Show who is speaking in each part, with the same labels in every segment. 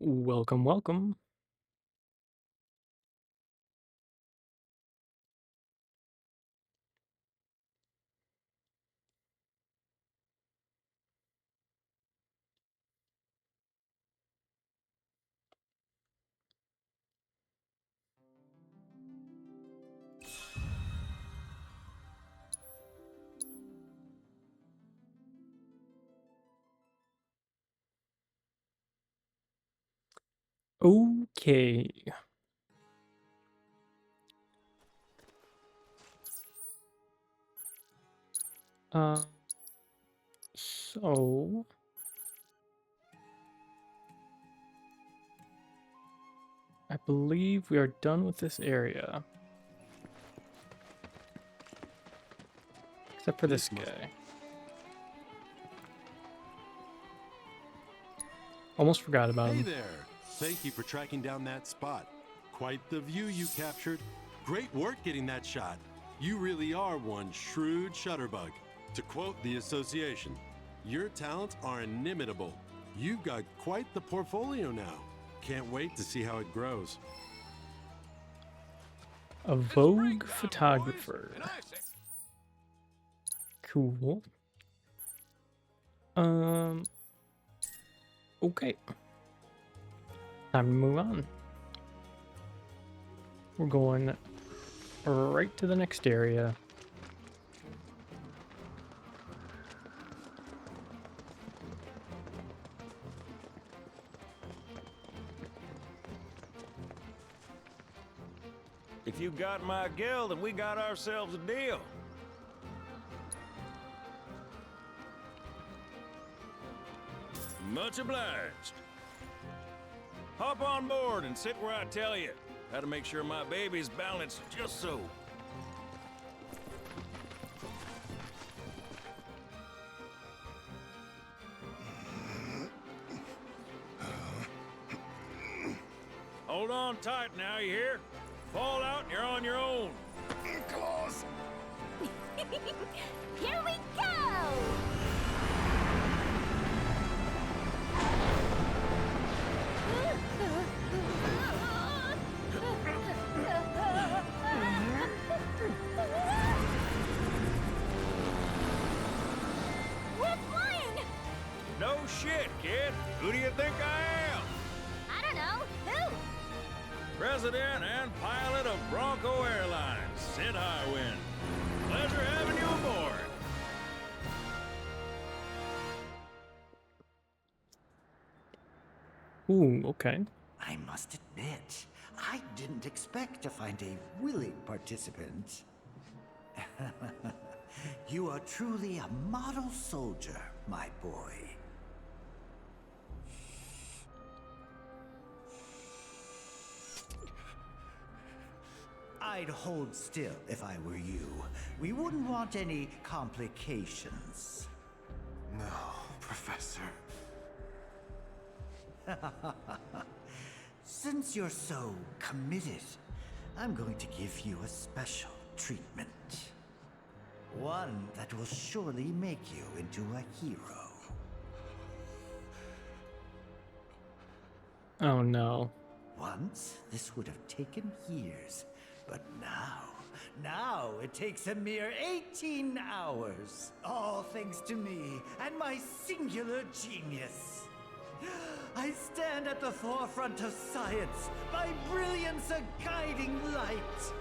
Speaker 1: Welcome, welcome. Okay. Um, so I believe we are done with this area. Except for this
Speaker 2: This must.
Speaker 1: guy. Almost forgot about
Speaker 2: Hey
Speaker 1: him.
Speaker 2: there! Thank you for tracking down that spot. Quite the view you captured. Great work getting that shot. You really are one shrewd shutterbug. To quote the association, your talents are inimitable. You've got quite the portfolio now. Can't wait to see how it grows.
Speaker 1: A Vogue photographer. Cool. Um, okay. Time to move on. We're going right to the next area.
Speaker 3: If you got my gal, then we got ourselves a deal. Much obliged. Hop on board and sit where I tell you. How to make sure my baby's balanced just so. Hold on tight now, you hear? Fall out and you're on your own.
Speaker 2: Claws!
Speaker 4: Here we go! We're flying!
Speaker 3: No shit, kid. Who do you think I am?
Speaker 4: I don't know. Who?
Speaker 3: President and pilot of Bronco Airlines, Sid Highwind. Pleasure having you aboard.
Speaker 1: Ooh, okay.
Speaker 5: I must admit, I didn't expect to find a willing participant. You are truly a model soldier, my boy. I'd hold still if I were you. We wouldn't want any complications.
Speaker 2: No, Professor.
Speaker 5: Since you're so committed, I'm going to give you a special treatment. One that will surely make you into a hero.
Speaker 1: Oh no.
Speaker 5: Once, this would have taken years, but now it takes a mere 18 hours. All thanks to me and my singular genius. I stand at the forefront of science, my brilliance a guiding light.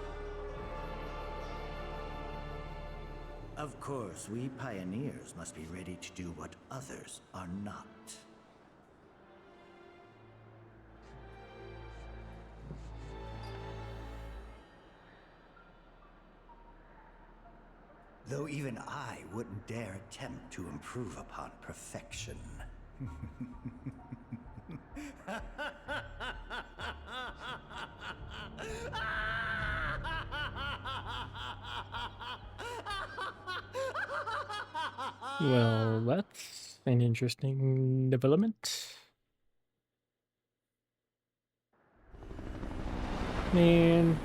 Speaker 5: Of course, we pioneers must be ready to do what others are not. Though even I wouldn't dare attempt to improve upon perfection.
Speaker 1: Well, that's an interesting development. Man,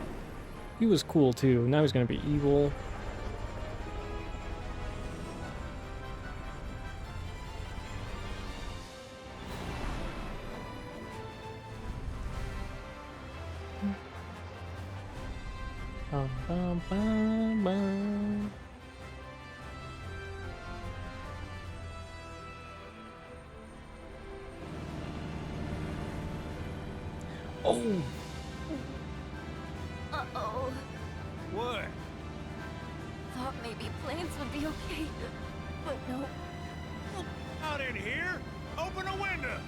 Speaker 1: he was cool too. Now he's gonna be evil. Bum, bum, bum, bum. Oh,
Speaker 4: Uh-oh.
Speaker 3: What?
Speaker 4: Thought maybe planes would be okay. But no.
Speaker 3: Out in here? Open a window!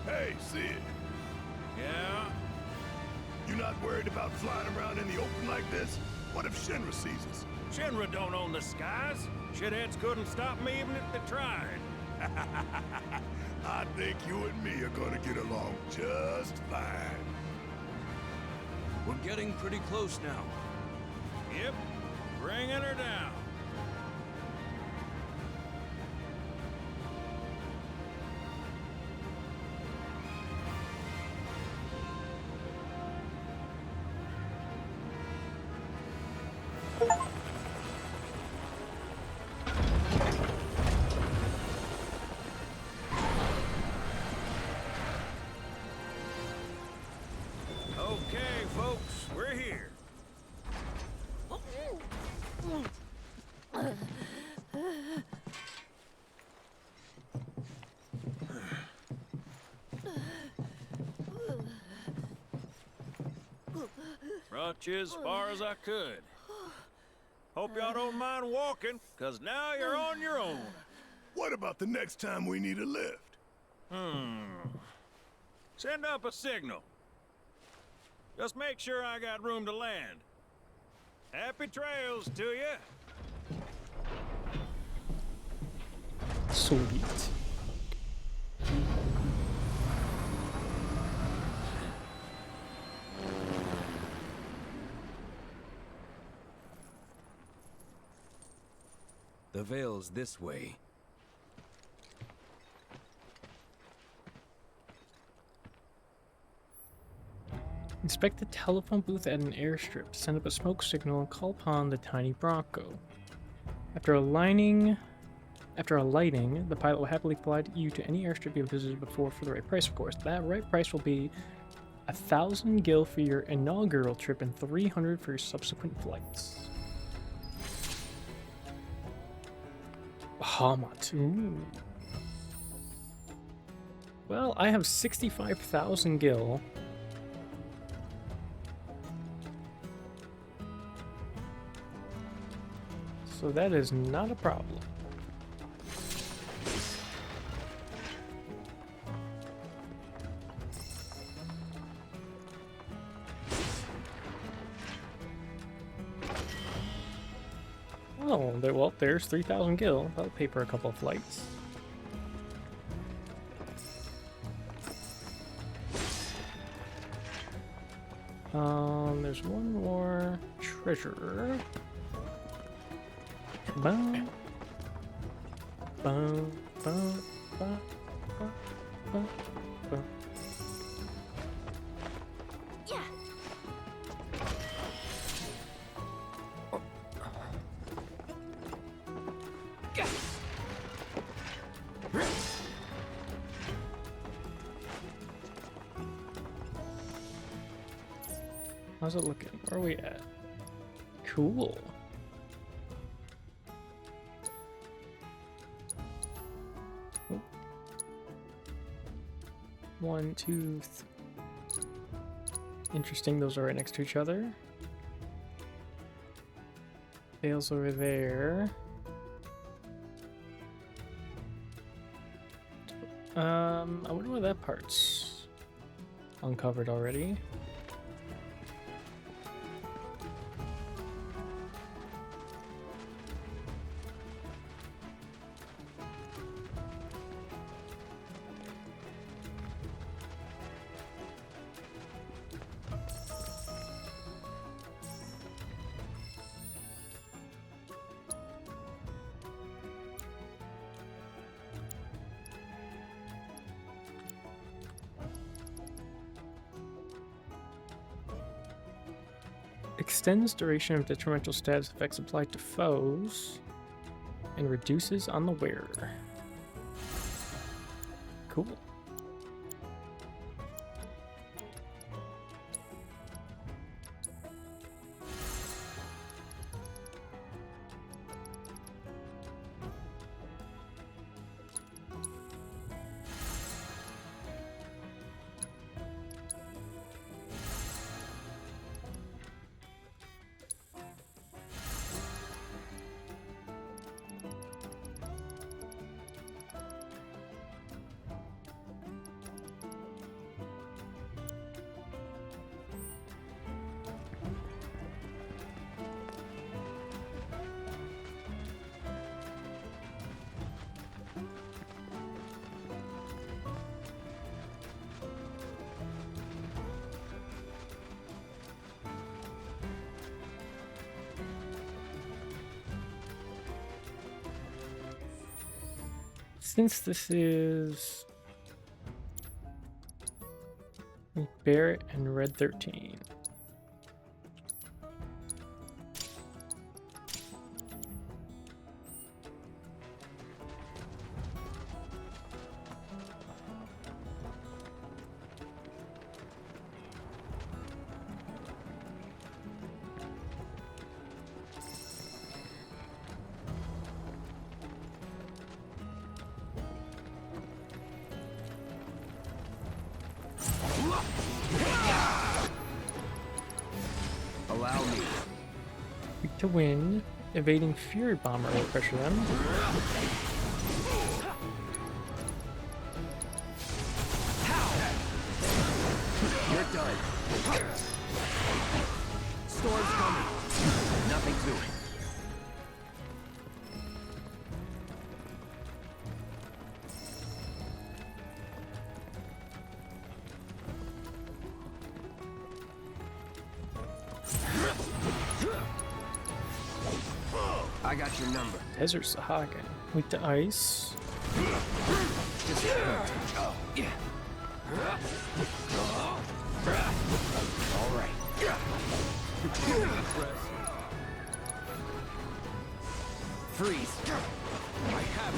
Speaker 6: Hey, Sid,
Speaker 3: Yeah?
Speaker 6: you not worried about flying around in the open like this? What if Shinra sees us?
Speaker 3: Shinra don't own the skies. Shitheads couldn't stop me even if they tried.
Speaker 6: I think you and me are gonna get along just fine.
Speaker 7: We're getting pretty close now.
Speaker 3: Yep. Bringing her down. Okay, folks, we're here. Brought you as far as I could. Hope y'all don't mind walking, 'cause now you're on your own.
Speaker 6: What about the next time we need a lift?
Speaker 3: Send up a signal. Just make sure I got room to land. Happy trails to you.
Speaker 1: sweet.
Speaker 7: The Vale's this way.
Speaker 1: Inspect the telephone booth at an airstrip. Send up a smoke signal and call upon the tiny Bronco. After alighting, the pilot will happily fly you to any airstrip you have visited before for the right price, of course. That right price will be 1,000 gil for your inaugural trip and 300 for your subsequent flights. Bahamut. Ooh. Well, I have 65,000 gil. So that is not a problem. Oh, well, there's 3,000 gil. That'll pay for a couple of flights. There's one more treasure. Bum, bum, bum, bum, bum, bum, bum.
Speaker 4: Yeah.
Speaker 1: How's it looking? Where are we at? Cool. Oh. 1, 2, interesting, those are right next to each other. Bale's over there. I wonder why that part's uncovered already. Extends duration of detrimental status effects applied to foes and reduces on the wearer. Cool. Since this is Barrett and Red 13.
Speaker 7: Allow me.
Speaker 1: Weak to wind. Evading Fury Bomber will pressure them.
Speaker 7: You're done. Storm's coming. Nothing to it. I got your number.
Speaker 1: Desert Sahagin. Weak to ice.
Speaker 7: All right. Freeze. I have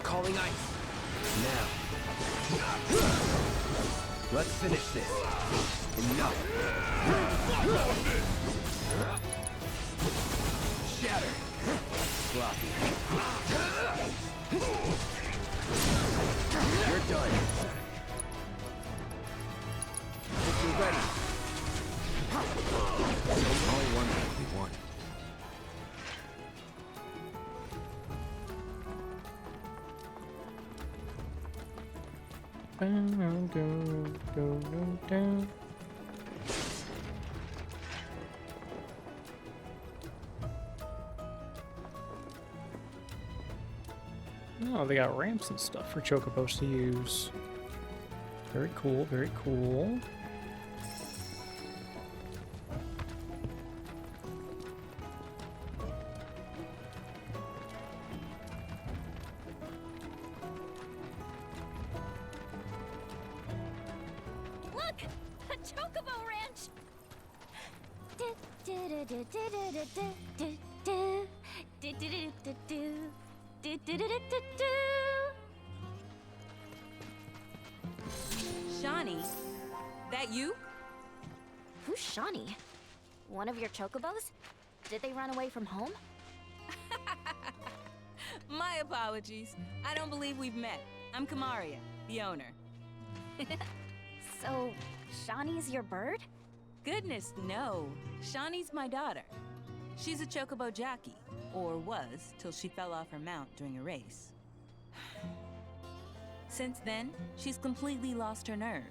Speaker 7: calling ice. Now. Let's finish this. Enough. Shatter. Sloppy. You're done. If you're ready. Only one will be won.
Speaker 1: Oh, they got ramps and stuff for chocobos to use. Very cool, very cool.
Speaker 4: Look! A chocobo ranch!
Speaker 8: Shawnee, that you?
Speaker 4: Who's Shawnee? One of your chocobos? Did they run away from home?
Speaker 8: My apologies. I don't believe we've met. I'm Kamaria, the owner.
Speaker 4: So, Shawnee's your bird?
Speaker 8: Goodness, no. Shawnee's my daughter. She's a chocobo jockey, or was, till she fell off her mount during a race. Since then, she's completely lost her nerve.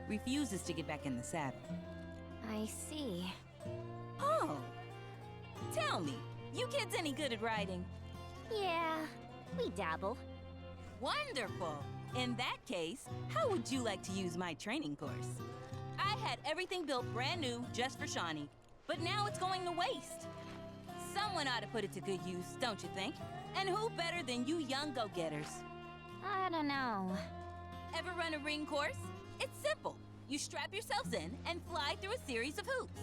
Speaker 8: Refuses to get back in the saddle.
Speaker 4: I see.
Speaker 8: Oh! Tell me, you kids any good at riding?
Speaker 4: Yeah, we dabble.
Speaker 8: Wonderful! In that case, how would you like to use my training course? I had everything built brand new just for Shawnee, but now it's going to waste. Someone ought to put it to good use, don't you think? And who better than you young go-getters?
Speaker 4: I don't know.
Speaker 8: Ever run a ring course? It's simple. You strap yourselves in and fly through a series of hoops.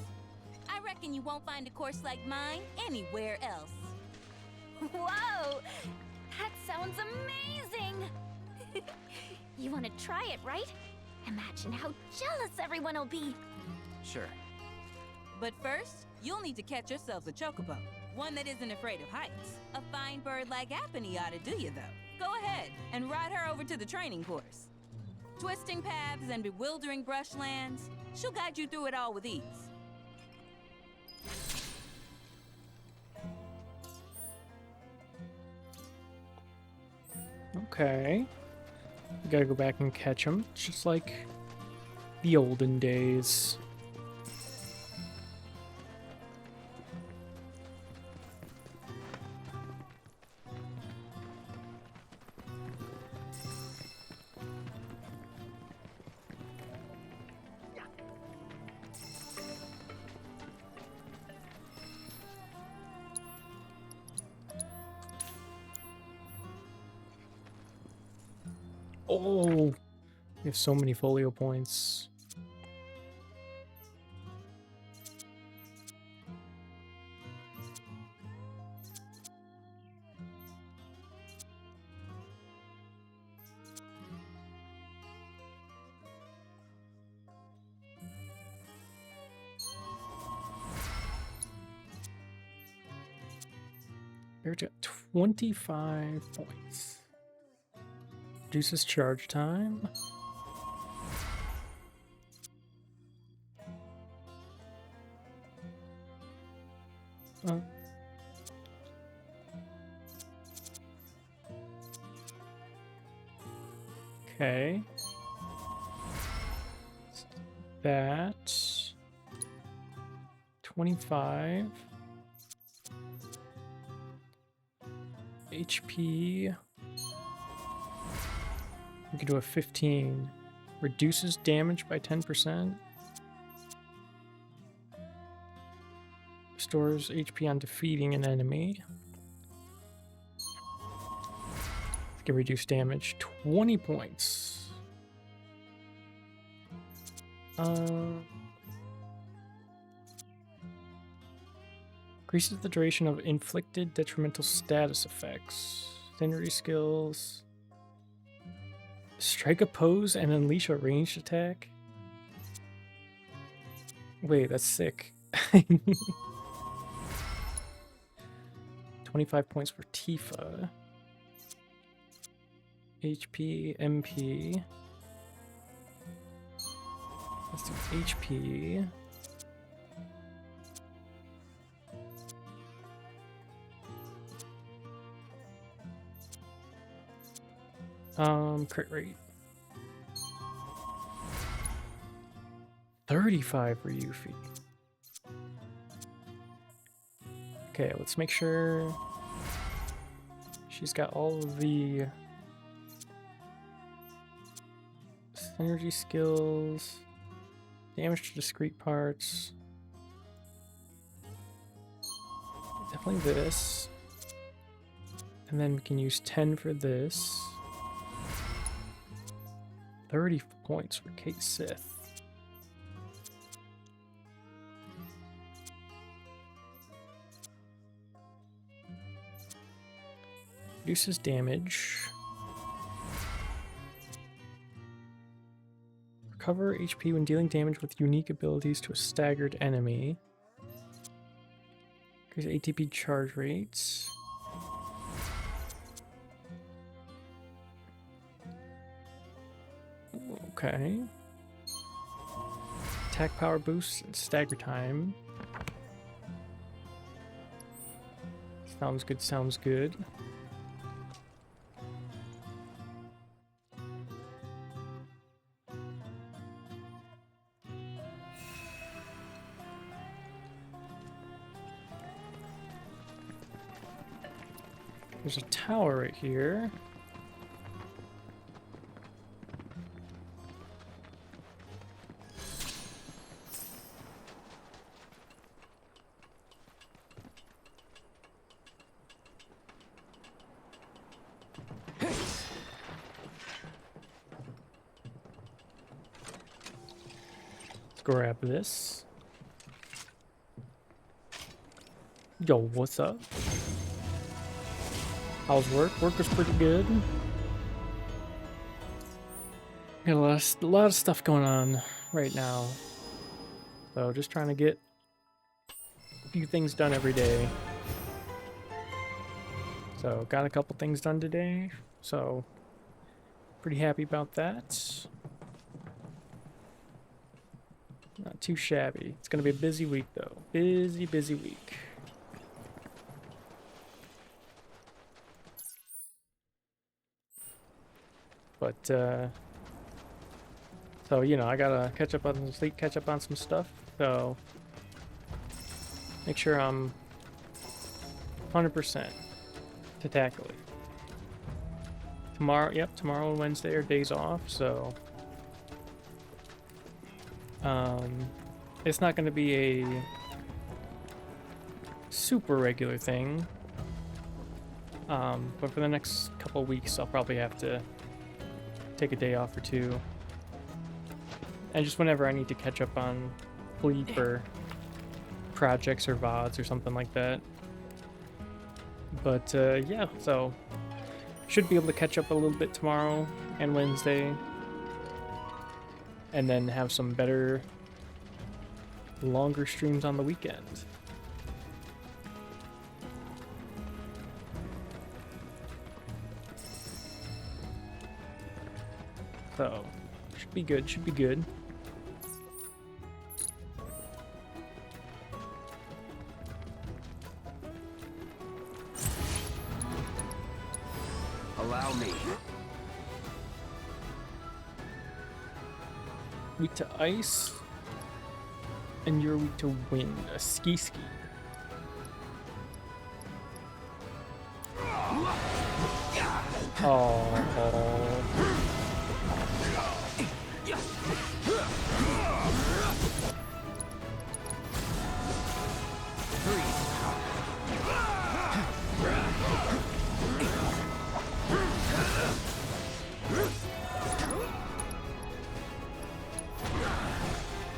Speaker 8: I reckon you won't find a course like mine anywhere else.
Speaker 4: Whoa! That sounds amazing! You want to try it, right? Imagine how jealous everyone will be.
Speaker 7: Sure.
Speaker 8: But first, you'll need to catch yourselves a chocobo. One that isn't afraid of heights. A fine bird like Apony ought to do you, though. Go ahead and ride her over to the training course. Twisting paths and bewildering brushlands, she'll guide you through it all with ease.
Speaker 1: Okay. We gotta go back and catch them, just like the olden days. Oh, we have so many folio points. We're at 25 points. Reduces charge time. Oh. Okay. That 25 HP. We can do a 15. Reduces damage by 10%. Stores HP on defeating an enemy. Can reduce damage 20 points. Increases the duration of inflicted detrimental status effects. Synergy skills. Strike a pose and unleash a ranged attack. Wait, that's sick. 25 points for Tifa. HP, MP. Let's do HP. Crit rate. 35 for Yuffie. Okay, let's make sure she's got all of the synergy skills, damage to discrete parts. Definitely this. And then we can use 10 for this. 30 points for Kate Sith. Reduces damage. Recover HP when dealing damage with unique abilities to a staggered enemy. Increase ATP charge rates. Okay. Attack power boost and stagger time. Sounds good, sounds good. There's a tower right here. Let's grab this. Yo, what's up? How's work? Work was pretty good. Got a lot of stuff going on right now. So just trying to get a few things done every day. So got a couple things done today. So pretty happy about that. Not too shabby. It's gonna be a busy week though. Busy week. But, so, you know, I gotta catch up on some sleep, catch up on some stuff, so make sure I'm 100% to tackle it. Tomorrow, yep, tomorrow and Wednesday are days off, so, it's not gonna be a super regular thing, but for the next couple weeks, I'll probably have to take a day off or two. And just whenever I need to catch up on sleep or projects or VODs or something like that. But yeah, so should be able to catch up a little bit tomorrow and Wednesday. And then have some better, longer streams on the weekend. So, should be good, should be good.
Speaker 7: Allow me.
Speaker 1: Weak to ice, and you're weak to wind. A ski. Oh.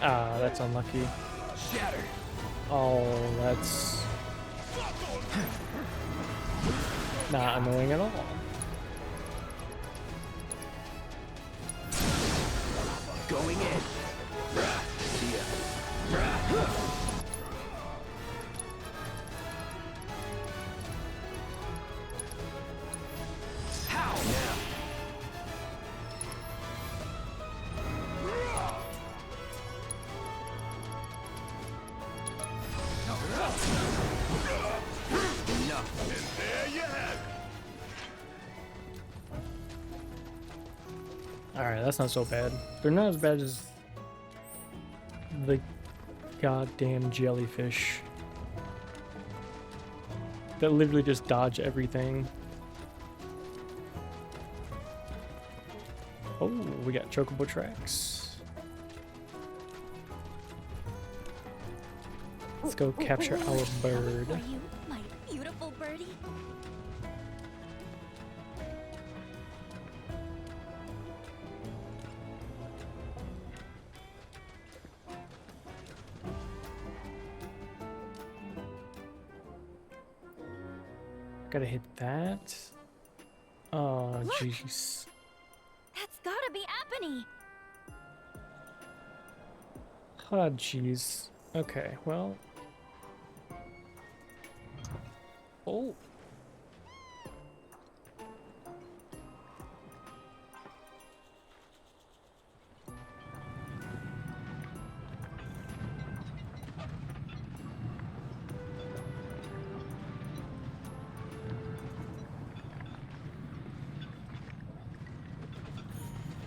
Speaker 1: Ah, that's unlucky.
Speaker 7: Shatter.
Speaker 1: Oh, that's not annoying at all.
Speaker 7: Going in. See ya. How now? Enough.
Speaker 6: And there you have it.
Speaker 1: Alright, that's not so bad. They're not as bad as the goddamn jellyfish that literally just dodge everything. Oh, we got chocobo tracks. Let's go capture our bird.
Speaker 4: For you, my beautiful birdie.
Speaker 1: Gotta hit that. Oh, jeez.
Speaker 4: That's gotta be Apony.
Speaker 1: Oh, jeez. Okay, well. Oh.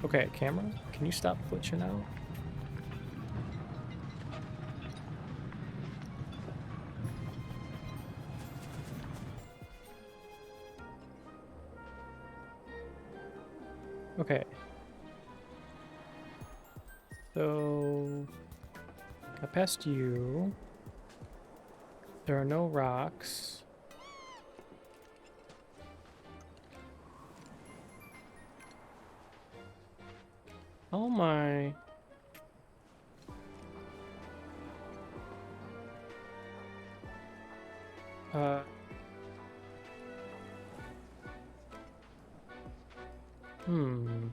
Speaker 1: Okay, camera, can you stop glitching out? Okay. So, I passed you. There are no rocks. Oh my. Hmm.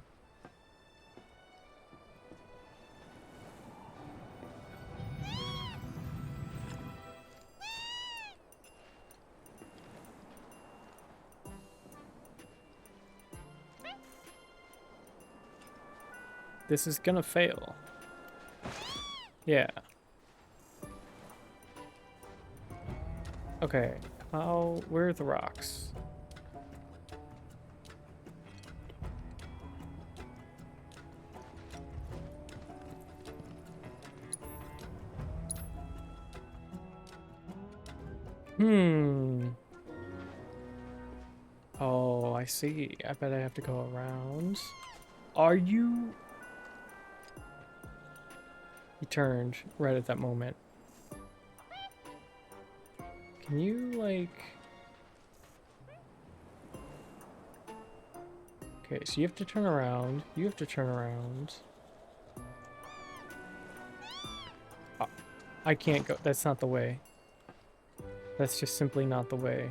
Speaker 1: This is gonna fail. Yeah. Okay. Where are the rocks? Oh, I see. I bet I have to go around. Are you? He turned right at that moment. Can you, like... Okay, so you have to turn around. You have to turn around. Oh, I can't go. That's not the way. That's just simply not the way.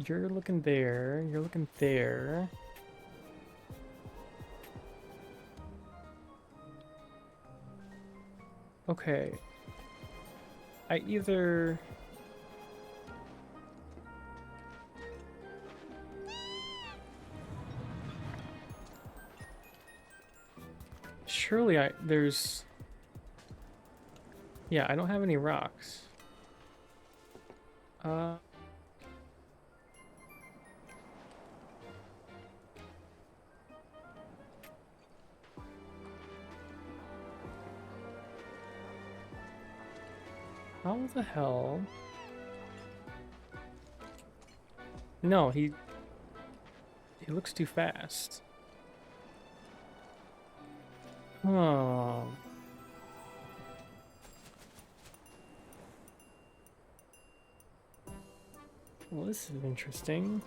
Speaker 1: You're looking there. You're looking there. Okay. I either... Surely there's... Yeah, I don't have any rocks. How the hell? No, he looks too fast. Oh. Well, this is interesting.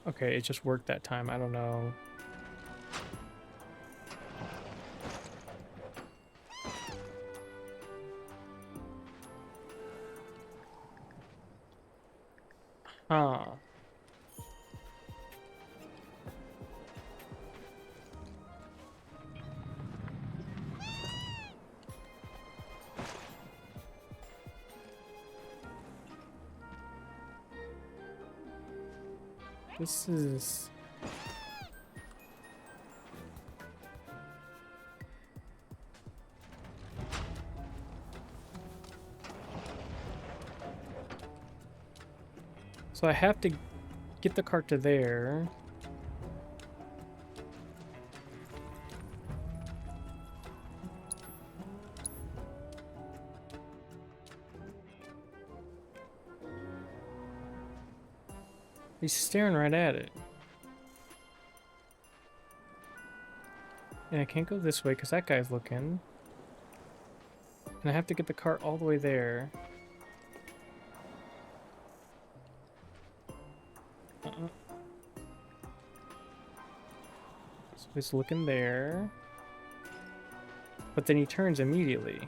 Speaker 1: Okay, it just worked that time. I don't know. Huh. This is... So I have to get the cart to there. He's staring right at it. And I can't go this way because that guy's looking. And I have to get the cart all the way there. So he's looking there. But then he turns immediately.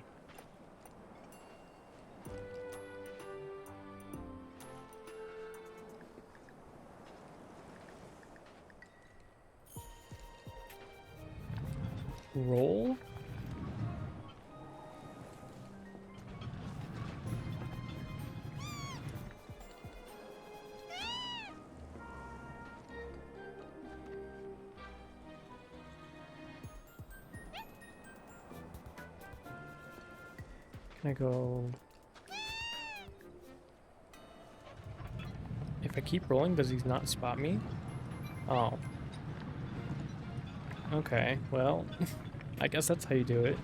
Speaker 1: Roll? Can I go... If I keep rolling, does he not spot me? Oh. Okay, well, I guess that's how you do it.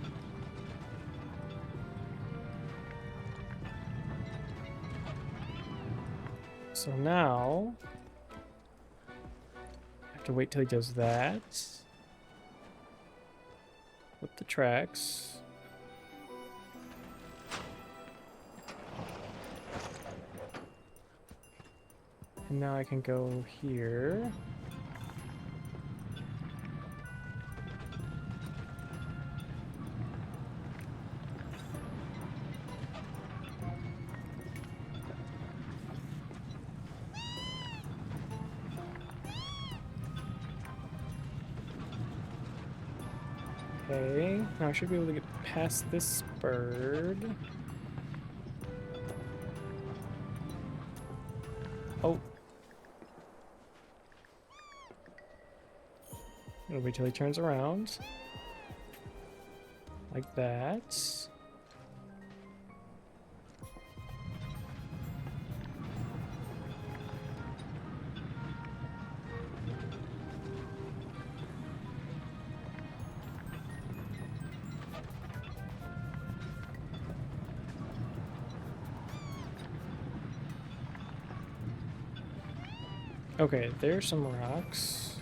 Speaker 1: So now, I have to wait till he does that. Flip the tracks. And now I can go here. Okay, now I should be able to get past this bird. Oh. I'll wait till he turns around. Like that. Okay, there's some rocks.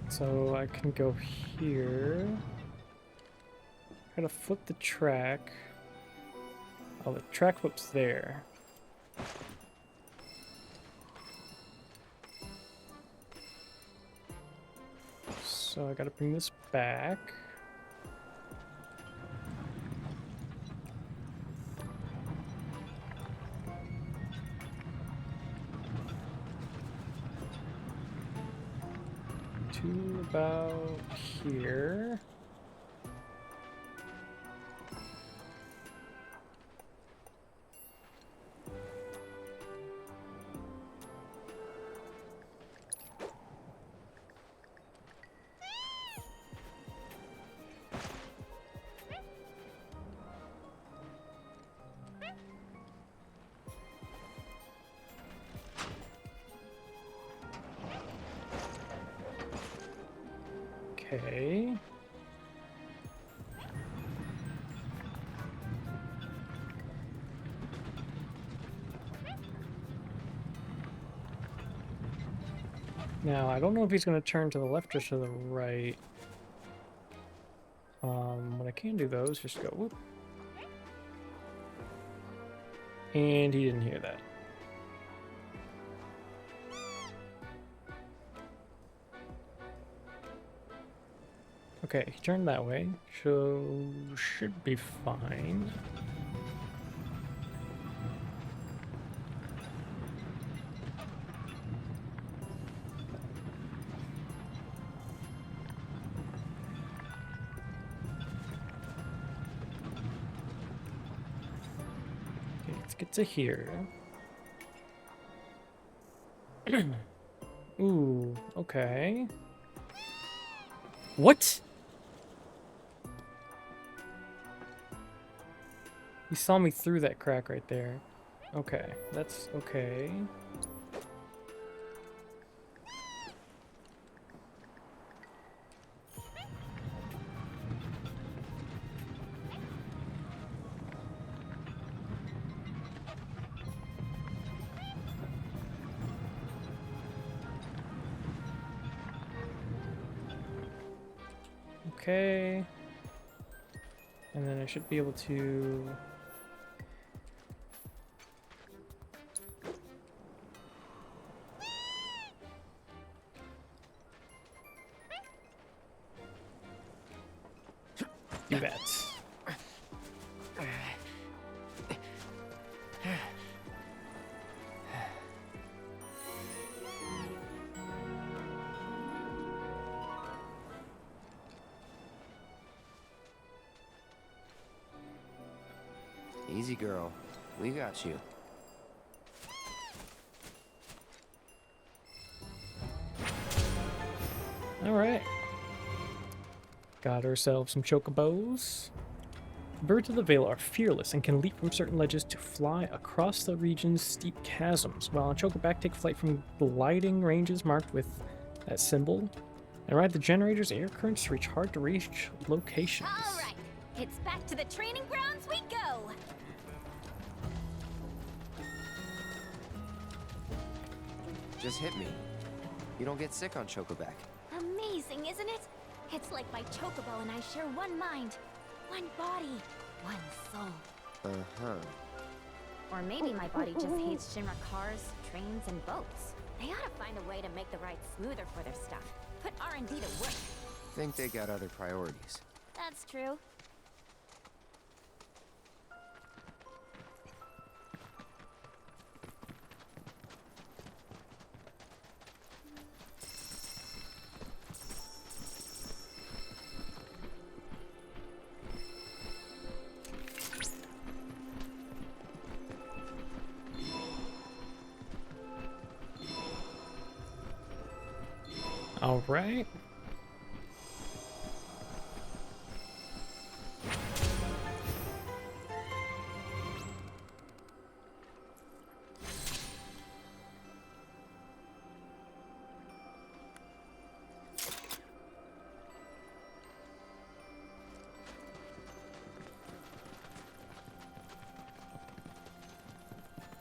Speaker 1: So I can go here. Gotta flip the track. Oh, the track flip's there. So I gotta bring this back. To about here. Okay. Now, I don't know if he's going to turn to the left or to the right. What I can do, though, is just go, whoop. And he didn't hear that. Okay, he turned that way, so should be fine. Okay, let's get to here. Ooh, okay. What? He saw me through that crack right there. Okay, that's okay. Okay. And then I should be able to... do that.
Speaker 9: Easy, girl. We got you.
Speaker 1: All right. Got ourselves some chocobos. Birds of the Vale are fearless and can leap from certain ledges to fly across the region's steep chasms, while on Chocoback take flight from gliding ranges marked with that symbol, and ride the generator's air currents to reach hard-to-reach locations.
Speaker 4: All right, it's back to the training grounds we go.
Speaker 9: Just hit me. You don't get sick on Chocoback.
Speaker 4: Amazing, isn't it? It's like my chocobo and I share one mind, one body, one soul.
Speaker 9: Uh-huh.
Speaker 4: Or maybe my body just hates Shinra cars, trains, and boats. They ought to find a way to make the ride smoother for their stuff. Put R&D to work.
Speaker 9: Think they got other priorities.
Speaker 4: That's true.
Speaker 1: All right.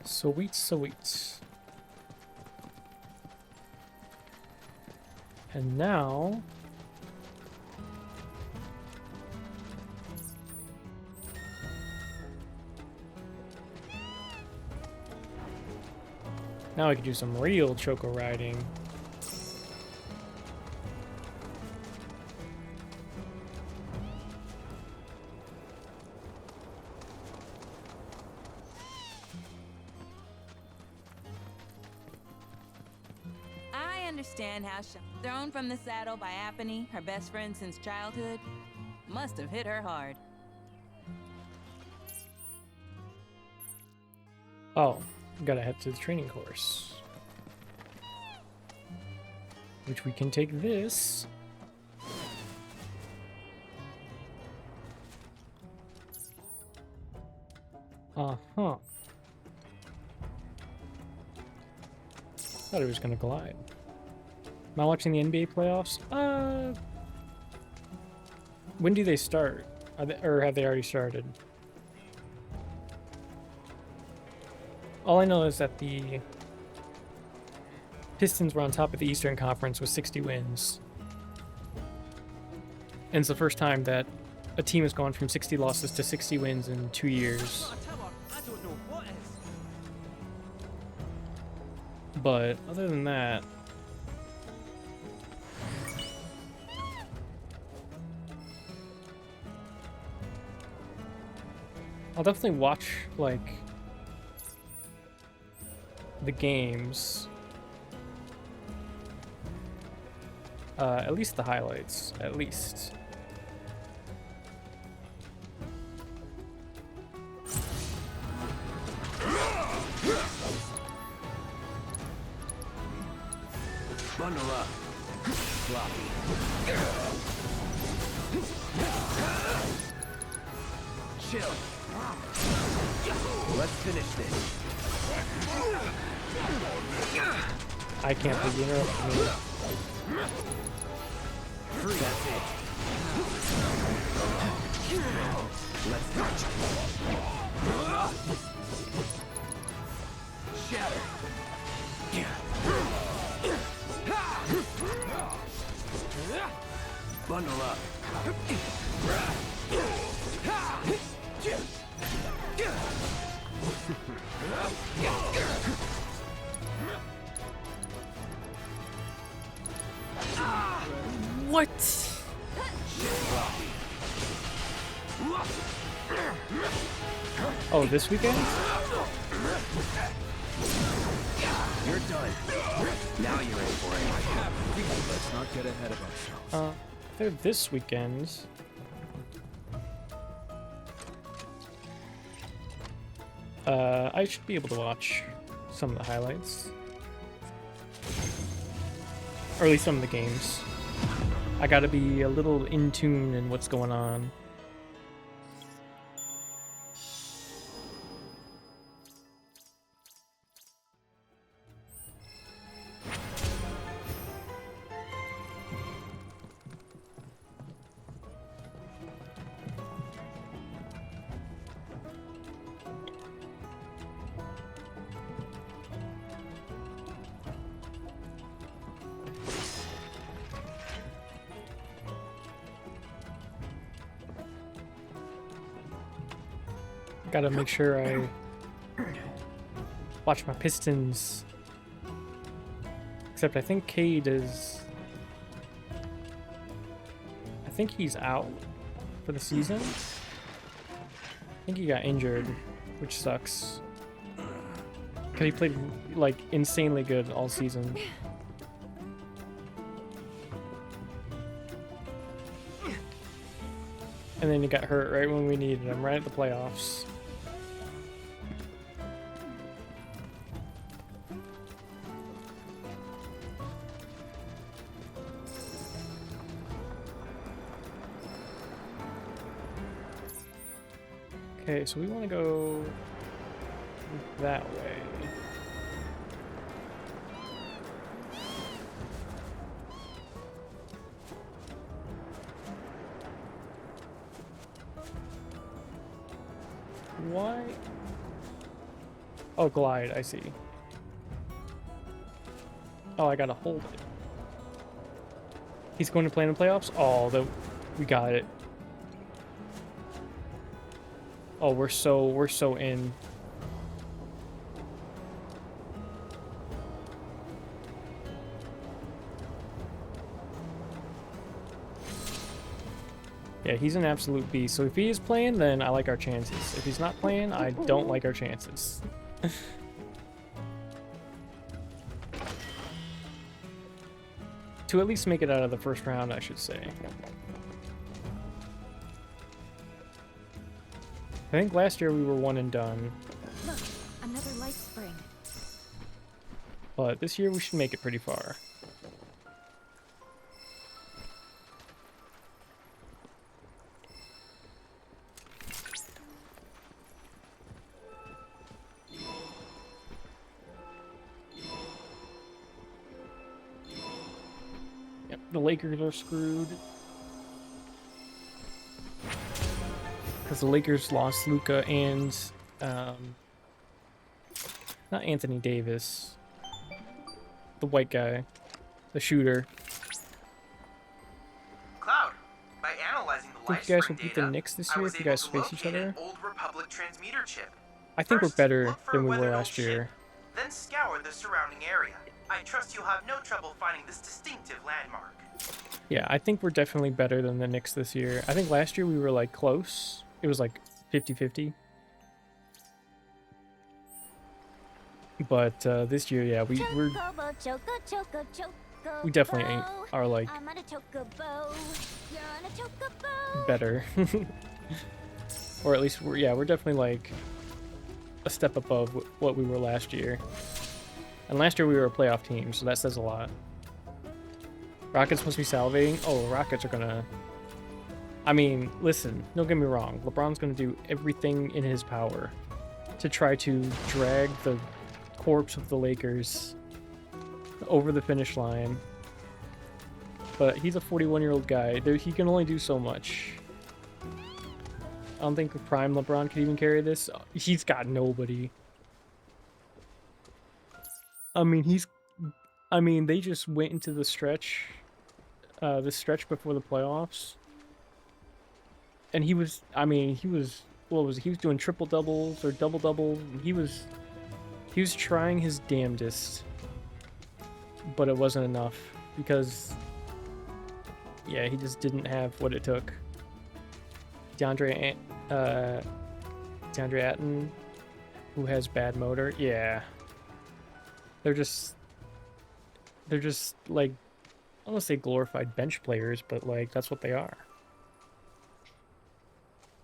Speaker 1: Sweet, sweet. And now... Now I can do some real Choco riding.
Speaker 8: I understand how thrown from the saddle by Apony, her best friend since childhood, must have hit her hard.
Speaker 1: Oh, gotta head to the training course. Which we can take this. Uh-huh. Thought it was gonna glide. Am I watching the NBA playoffs? When do they start? Or have they already started? All I know is that the Pistons were on top of the Eastern Conference with 60 wins. And it's the first time that a team has gone from 60 losses to 60 wins in 2 years. But other than that, I'll definitely watch, like, the games. At least the highlights, at least.
Speaker 7: Bundle up. Floppy. Chill. Let's finish this.
Speaker 1: I can't believe you interrupted me.
Speaker 7: That's it. Let's touch it. Shatter. Bundle up.
Speaker 1: What? Oh, this weekend?
Speaker 7: You're done. Now you're in for it. Let's not get ahead of ourselves.
Speaker 1: They're this weekend. I should be able to watch some of the highlights. Or at least some of the games. I gotta be a little in tune in what's going on. Gotta make sure I watch my Pistons. Except I think Cade is... I think he's out for the season. I think he got injured, which sucks. Because he played, like, insanely good all season. And then he got hurt right when we needed him, right at the playoffs. Okay, so we want to go that way. Why? Oh, glide, I see. Oh, I gotta hold it. He's going to play in the playoffs? Oh, we got it. Oh, we're so in. Yeah, he's an absolute beast. So if he is playing, then I like our chances. If he's not playing, I don't like our chances. To at least make it out of the first round, I should say. I think last year we were one and done.
Speaker 4: Look, another life spring.
Speaker 1: But this year we should make it pretty far. Yep, the Lakers are screwed. Because the Lakers lost Luka and not Anthony Davis. The white guy. The shooter.
Speaker 10: Cloud, by analyzing the
Speaker 1: Think
Speaker 10: life
Speaker 1: you guys
Speaker 10: spring
Speaker 1: will beat the
Speaker 10: data,
Speaker 1: Knicks this
Speaker 10: I
Speaker 1: year
Speaker 10: was
Speaker 1: if you
Speaker 10: able
Speaker 1: guys
Speaker 10: to
Speaker 1: face each
Speaker 10: locate
Speaker 1: other?
Speaker 10: an Old Republic transmitter chip.
Speaker 1: I think
Speaker 10: First,
Speaker 1: we're better
Speaker 10: look for
Speaker 1: than
Speaker 10: a
Speaker 1: we were
Speaker 10: weathered
Speaker 1: last
Speaker 10: old
Speaker 1: year.
Speaker 10: ship, then scour the surrounding area. I trust you'll have no trouble finding this distinctive landmark.
Speaker 1: Yeah, I think we're definitely better than the Knicks this year. I think last year we were like close. It was like 50-50. But this year, yeah, we definitely are like
Speaker 4: I'm on a chocobo. You're on a chocobo.
Speaker 1: better. Or at least we're definitely like a step above what we were last year. And last year we were a playoff team, so that says a lot. Rockets must be salivating. Oh, Rockets are gonna... I mean, listen, don't get me wrong. LeBron's gonna do everything in his power to try to drag the corpse of the Lakers over the finish line. But he's a 41-year-old guy. He can only do so much. I don't think prime LeBron could even carry this. He's got nobody. I mean, they just went into the stretch before the playoffs. And he was doing triple doubles or double doubles. He was trying his damnedest, but it wasn't enough because, yeah, he just didn't have what it took. DeAndre Ayton, who has bad motor, yeah. They're just like, I don't want to say glorified bench players, but like that's what they are.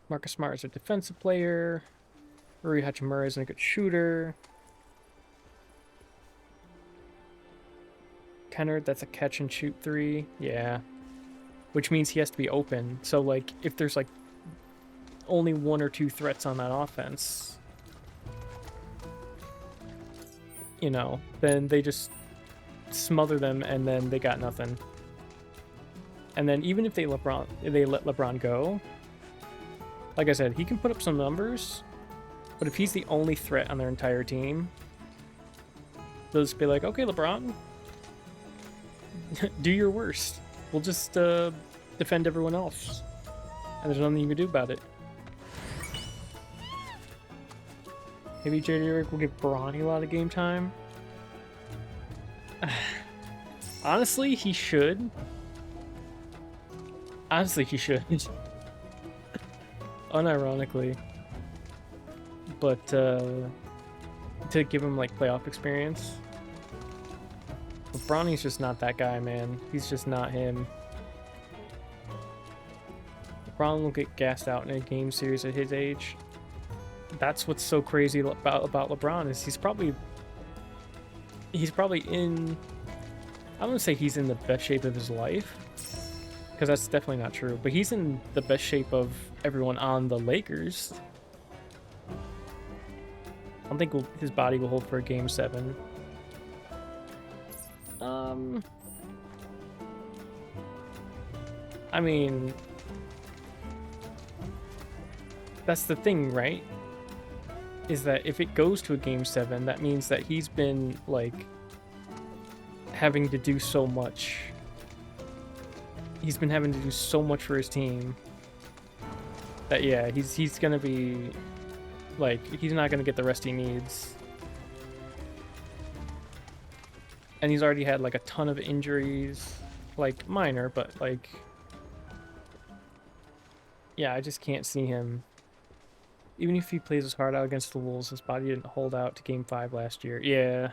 Speaker 1: Marcus Smart is a defensive player. Rui Hachimura isn't a good shooter. Kennard, that's a catch and shoot three. Yeah. Which means he has to be open. So like if there's like only one or two threats on that offense, you know, then they just smother them and then they got nothing. And then even if they let LeBron go, like I said, he can put up some numbers, but if he's the only threat on their entire team, they'll just be like, okay, LeBron, do your worst. We'll just defend everyone else. And there's nothing you can do about it. Maybe JJ Redick will give Bronny a lot of game time. Honestly, he should. Unironically. But to give him like playoff experience. But Bronny's just not that guy, man. He's just not him. LeBron will get gassed out in a game series at his age. That's what's so crazy about LeBron is he's probably in, I wouldn't say he's in the best shape of his life, because that's definitely not true, but he's in the best shape of everyone on the Lakers. I don't think his body will hold for a game 7. I mean, that's the thing, right? is that if it goes to a game 7, that means that he's been like having to do so much. He's been having to do so much for his team that yeah, he's gonna be like, he's not gonna get the rest he needs. And he's already had like a ton of injuries, like minor, but like, yeah, I just can't see him. Even if he plays his heart out against the Wolves, his body didn't hold out to Game 5 last year. Yeah.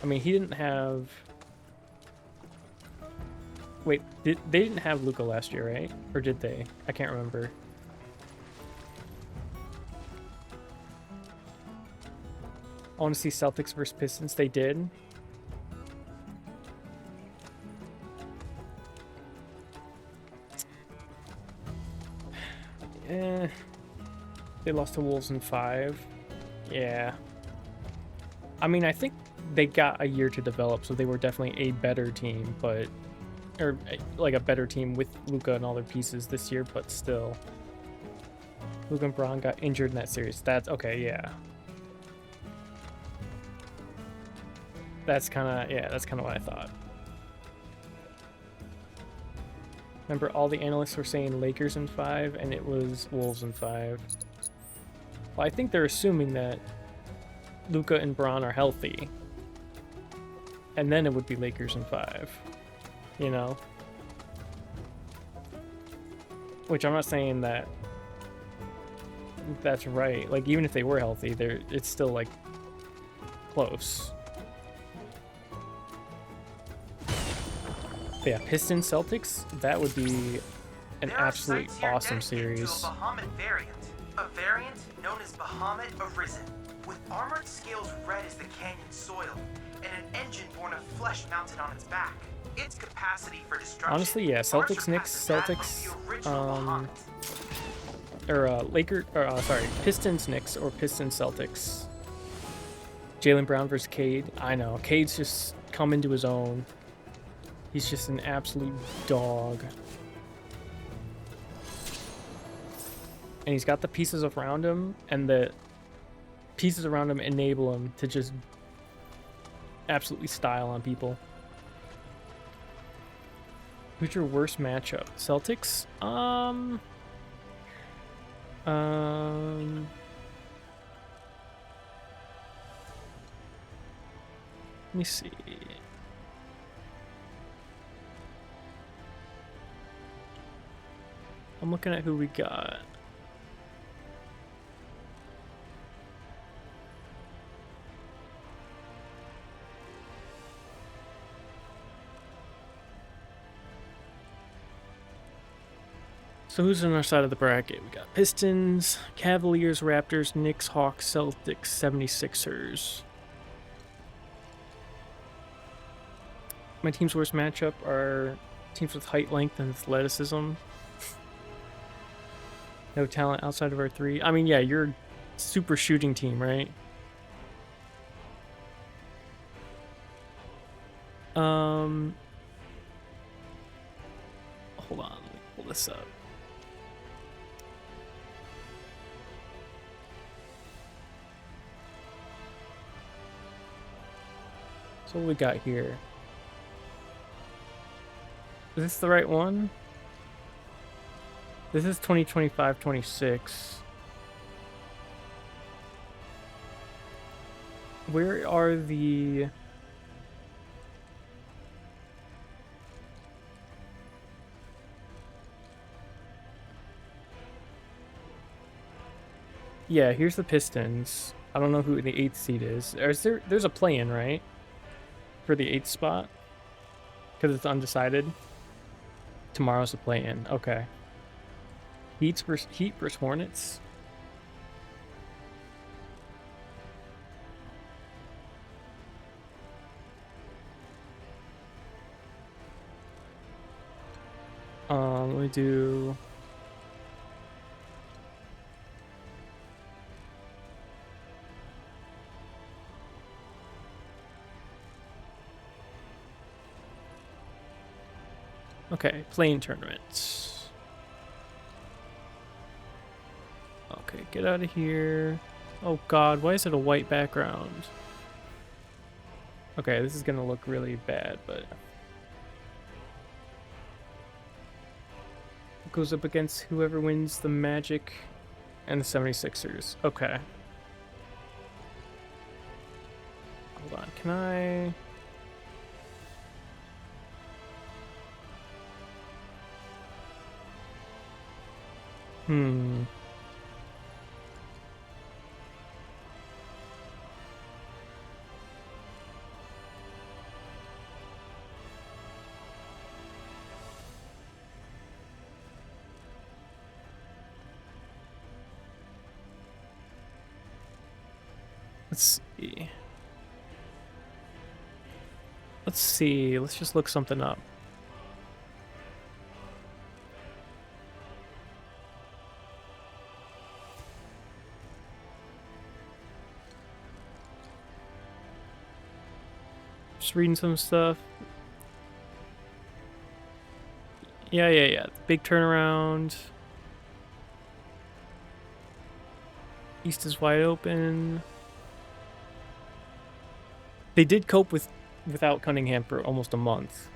Speaker 1: I mean, he didn't have... Wait, they didn't have Luka last year, right? Or did they? I can't remember. I want to see Celtics versus Pistons. They did. They lost to Wolves in 5. Yeah. I mean, I think they got a year to develop, so they were definitely a better team, but... Or, like, a better team with Luka and all their pieces this year, but still. Luka and Braun got injured in that series. That's... Okay, yeah. That's kind of... Yeah, that's kind of what I thought. Remember, all the analysts were saying Lakers in 5, and it was Wolves in 5. Well, I think they're assuming that Luka and Braun are healthy. And then it would be Lakers in 5. You know? Which I'm not saying that that's right. Like, even if they were healthy, it's still, like, close. But yeah, Pistons Celtics, that would be an absolutely awesome series.
Speaker 10: To a Bahamut variant. A variant known as Bahamut Arisen, with armored scales red as the canyon soil, and an engine born of flesh mounted on its back. Its capacity for destruction.
Speaker 1: Honestly, yeah, Celtics, Knicks, Celtics, Pistons, Knicks, or Pistons, Celtics. Jaylen Brown versus Cade. I know, Cade's just come into his own. He's just an absolute dog. And he's got the pieces around him, and the pieces around him enable him to just absolutely style on people. Who's your worst matchup? Celtics? Let me see. I'm looking at who we got. So who's on our side of the bracket? We got Pistons, Cavaliers, Raptors, Knicks, Hawks, Celtics, 76ers. My team's worst matchup are teams with height, length, and athleticism. No talent outside of our 3. I mean, yeah, you're a super shooting team, right? Hold on, let me pull this up. So what we got here? Is this the right one? This is 2025-26. Where are the... Yeah, here's the Pistons. I don't know who the 8th seed is. There's a play-in, right? For the 8th spot? Because it's undecided. Tomorrow's the play-in. Okay. Heat versus Hornets. Let me do... Okay, play-in tournaments. Okay, get out of here. Oh god, why is it a white background? Okay, this is gonna look really bad, but... It goes up against whoever wins the Magic and the 76ers. Okay. Hold on, can I... Let's see. Let's see. Let's just look something up. Just reading some stuff. Yeah. Big turnaround. East is wide open. They did cope without Cunningham for almost a month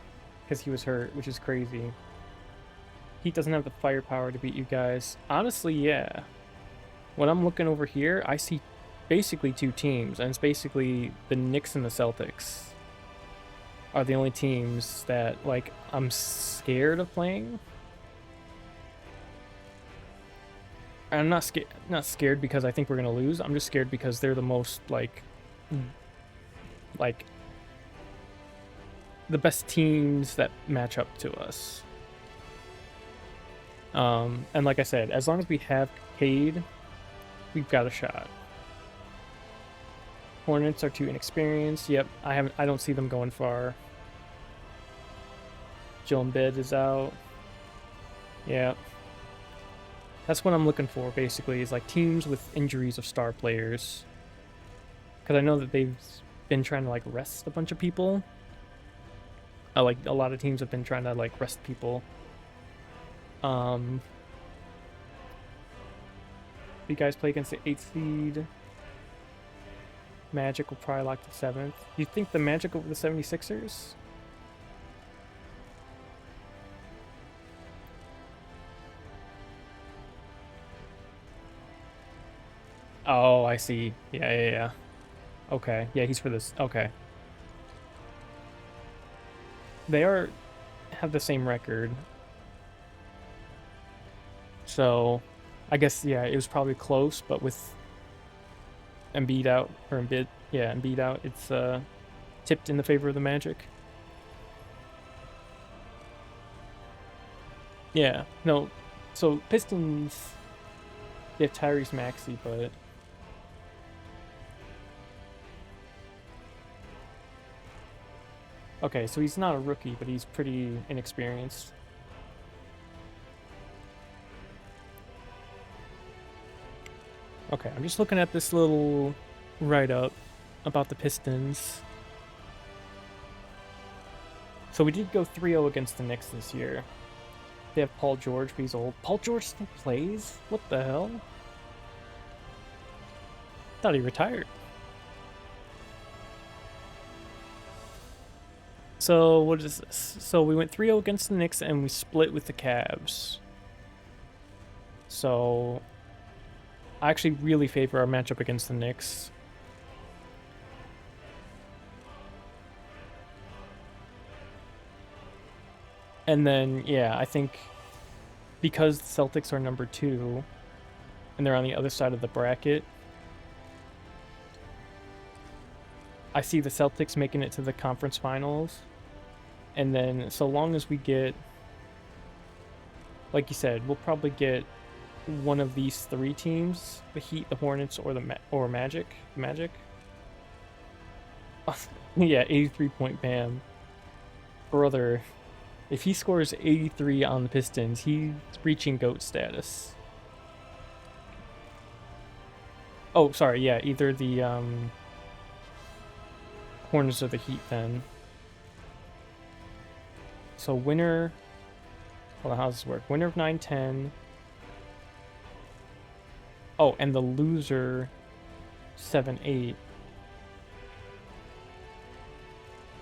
Speaker 1: because he was hurt, which is crazy. Heat doesn't have the firepower to beat you guys. Honestly, yeah. When I'm looking over here, I see basically two teams, and it's basically the Knicks and the Celtics are the only teams that, like, I'm scared of playing. I'm not scared because I think we're gonna lose. I'm just scared because they're the most like the best teams that match up to us. And like I said, as long as we have Cade, we've got a shot. Hornets are too inexperienced. Yep, I don't see them going far. Joel Embiid is out. Yeah. That's what I'm looking for, basically, is like teams with injuries of star players. Because I know that they've been trying to like rest a bunch of people. Like a lot of teams have been trying to like rest people. You guys play against the 8th seed. Magic will probably lock the 7th. You think the Magic over the 76ers? Oh, I see. Yeah. Okay. Yeah, he's for this. Okay. They have the same record. So, I guess, yeah, it was probably close, but with Embiid out, Embiid out, it's tipped in the favor of the Magic. Yeah, no, so Pistons, they have Tyrese Maxey, but... Okay, so he's not a rookie, but he's pretty inexperienced. Okay, I'm just looking at this little write-up about the Pistons. So we did go 3-0 against the Knicks this year. They have Paul George, but he's old. Paul George still plays? What the hell? Thought he retired. So what is this? So we went 3-0 against the Knicks and we split with the Cavs. So I actually really favor our matchup against the Knicks. And then, yeah, I think because the Celtics are number 2 and they're on the other side of the bracket, I see the Celtics making it to the conference finals. And then, so long as we get, like you said, we'll probably get one of these 3 teams: the Heat, the Hornets, or the Magic. Magic. Yeah, 83-point Bam. Brother, if he scores 83 on the Pistons, he's reaching GOAT status. Oh, sorry, yeah, either the Hornets or the Heat then. So winner, hold on, how does this work? Winner of 9-10. Oh, and the loser 7-8.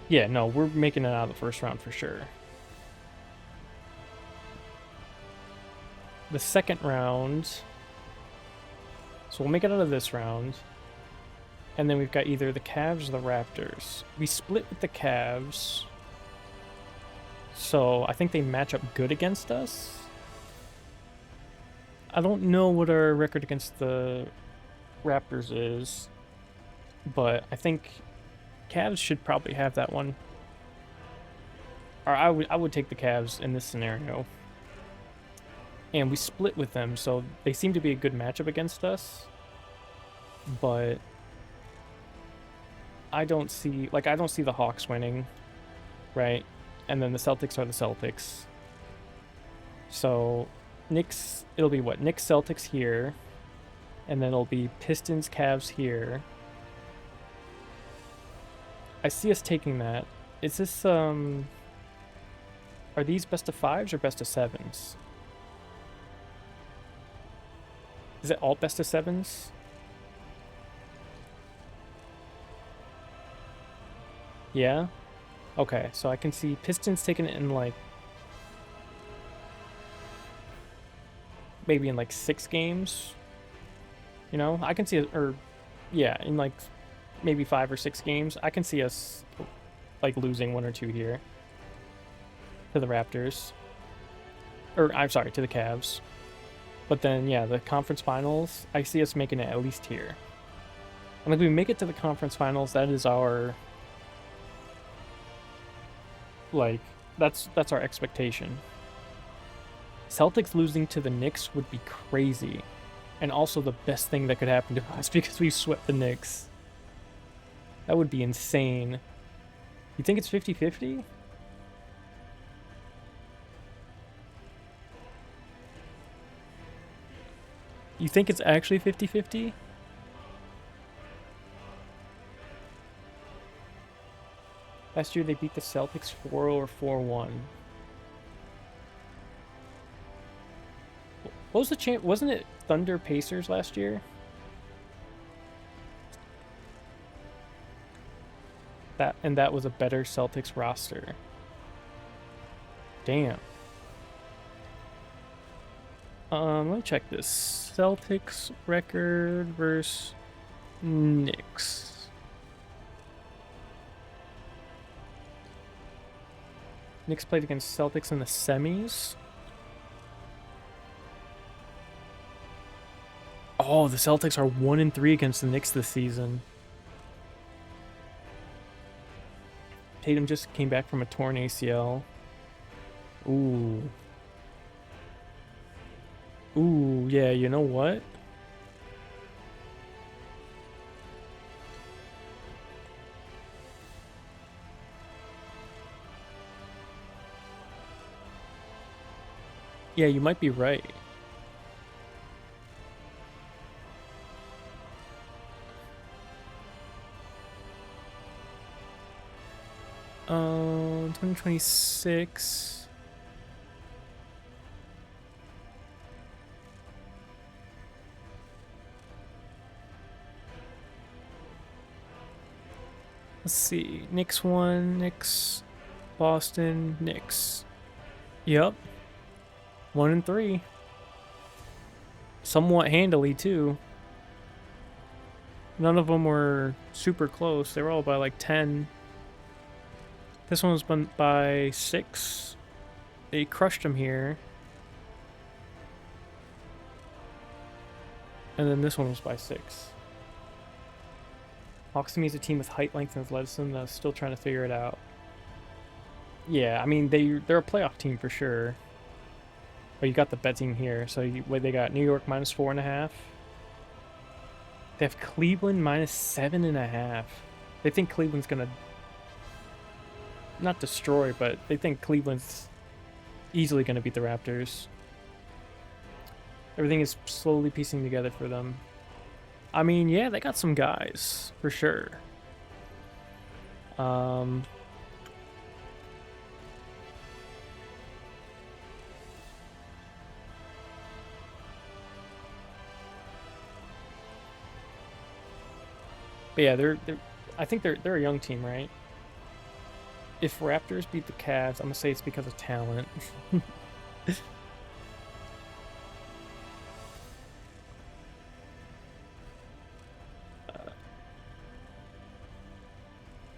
Speaker 1: Yeah, no, we're making it out of the first round for sure. The second round, so we'll make it out of this round. And then we've got either the Cavs or the Raptors. We split with the Cavs. So I think they match up good against us. I don't know what our record against the Raptors is, but I think Cavs should probably have that one. Or I would take the Cavs in this scenario. And we split with them, so they seem to be a good matchup against us. But I don't see the Hawks winning, right? And then the Celtics are the Celtics. So Knicks, it'll be what? Knicks, Celtics here. And then it'll be Pistons, Cavs here. I see us taking that. Is this, are these best of 5s or best of 7s? Is it all best of 7s? Yeah? Okay, so I can see Pistons taking it in like... maybe in like 6 games. You know, I can see it, or... yeah, in like maybe 5 or 6 games. I can see us like losing 1 or 2 here. To the Raptors. Or, I'm sorry, to the Cavs. But then, yeah, the conference finals, I see us making it at least here. And if we make it to the conference finals, that is our... like, that's our expectation. Celtics losing to the Knicks would be crazy. And also the best thing that could happen to us because we swept the Knicks. That would be insane. You think it's 50-50? You think it's actually 50-50? Last year they beat the Celtics 4 or 4-1. What was the champ? Wasn't it Thunder Pacers last year? That was a better Celtics roster. Damn. Let me check this. Celtics record versus Knicks. Knicks played against Celtics in the semis. Oh, the Celtics are 1-3 against the Knicks this season. Tatum just came back from a torn ACL. Ooh. Ooh, yeah, you know what? Yeah, you might be right. Um, 2026. Let's see. Knicks won. Knicks. Boston. Knicks. Yep. 1-3. Somewhat handily, too. None of them were super close. They were all by like 10. This one was by 6. They crushed them here. And then this one was by 6. Hawks to me is a team with height, length, and athleticism that's still trying to figure it out. Yeah, I mean, they're a playoff team for sure. But you got the bet team here. So they got New York minus 4.5. They have Cleveland minus 7.5. They think Cleveland's gonna not destroy, but they think Cleveland's easily gonna beat the Raptors. Everything is slowly piecing together for them. I mean, yeah, they got some guys for sure. But yeah, they're I think they're a young team, right? If Raptors beat the Cavs, I'm gonna say it's because of talent.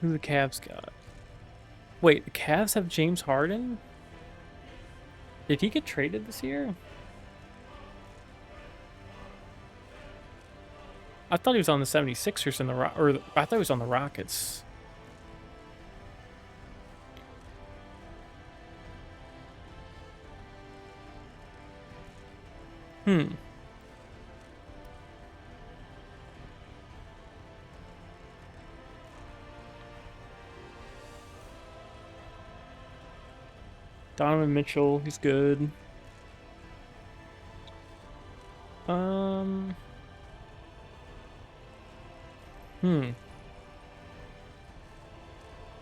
Speaker 1: Who the Cavs got? Wait, the Cavs have James Harden? Did he get traded this year? I thought he was on the 76ers in the I thought he was on the Rockets. Donovan Mitchell, he's good.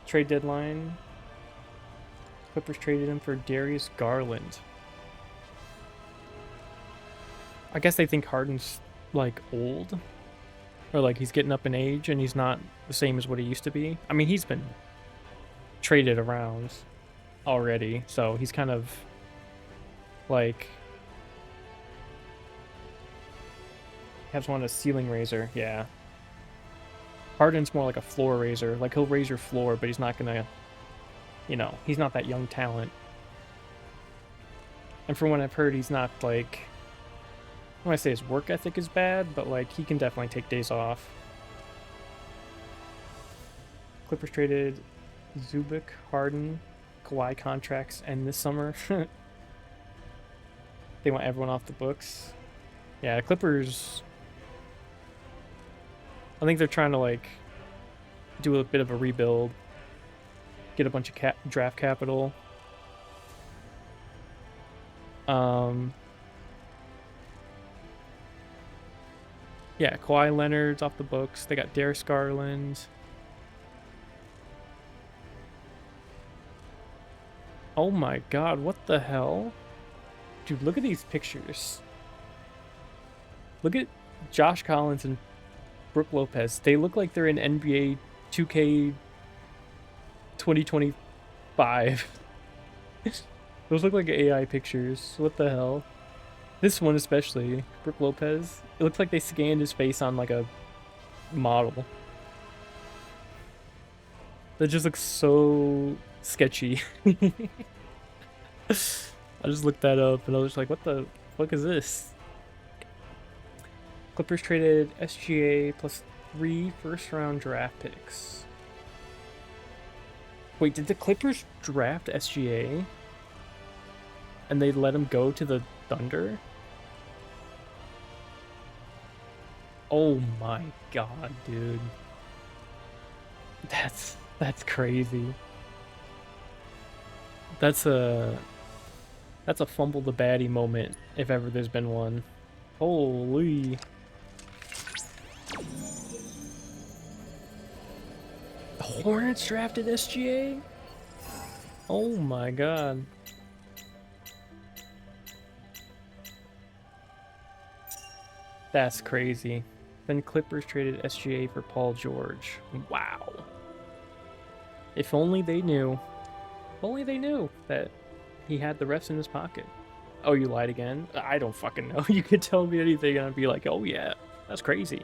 Speaker 1: Trade deadline. Clippers traded him for Darius Garland. I guess they think Harden's like old, or like he's getting up in age and he's not the same as what he used to be. I mean, he's been traded around already, so he's kind of like has one a ceiling raiser. Yeah, Harden's more like a floor raiser. Like he'll raise your floor, but he's not gonna, you know, he's not that young talent. And from what I've heard, he's not like, I don't want to say his work ethic is bad, but like he can definitely take days off. Clippers traded Zubac, Harden, Kawhi contracts end this summer. They want everyone off the books. Yeah, Clippers, I think they're trying to like do a bit of a rebuild, get a bunch of draft capital. Yeah, Kawhi Leonard's off the books. They got Darius Garland. Oh my god, what the hell? Dude, look at these pictures. Look at Josh Collins and Brooke Lopez. They look like they're in NBA 2K 2025. Those look like AI pictures. What the hell? This one especially, Brooke Lopez. It looks like they scanned his face on like a model. That just looks so sketchy. I just looked that up and I was like, what the fuck is this? Clippers traded SGA plus 3 first-round draft picks. Wait, did the Clippers draft SGA? And they let him go to the Thunder? Oh my god, dude. That's crazy. That's a fumble the baddie moment, if ever there's been one. Holy. The Hornets drafted SGA? Oh my god. That's crazy. Then Clippers traded SGA for Paul George. Wow. If only they knew. If only they knew that he had the refs in his pocket. Oh, you lied again? I don't fucking know. You could tell me anything and I'd be like, oh yeah, that's crazy.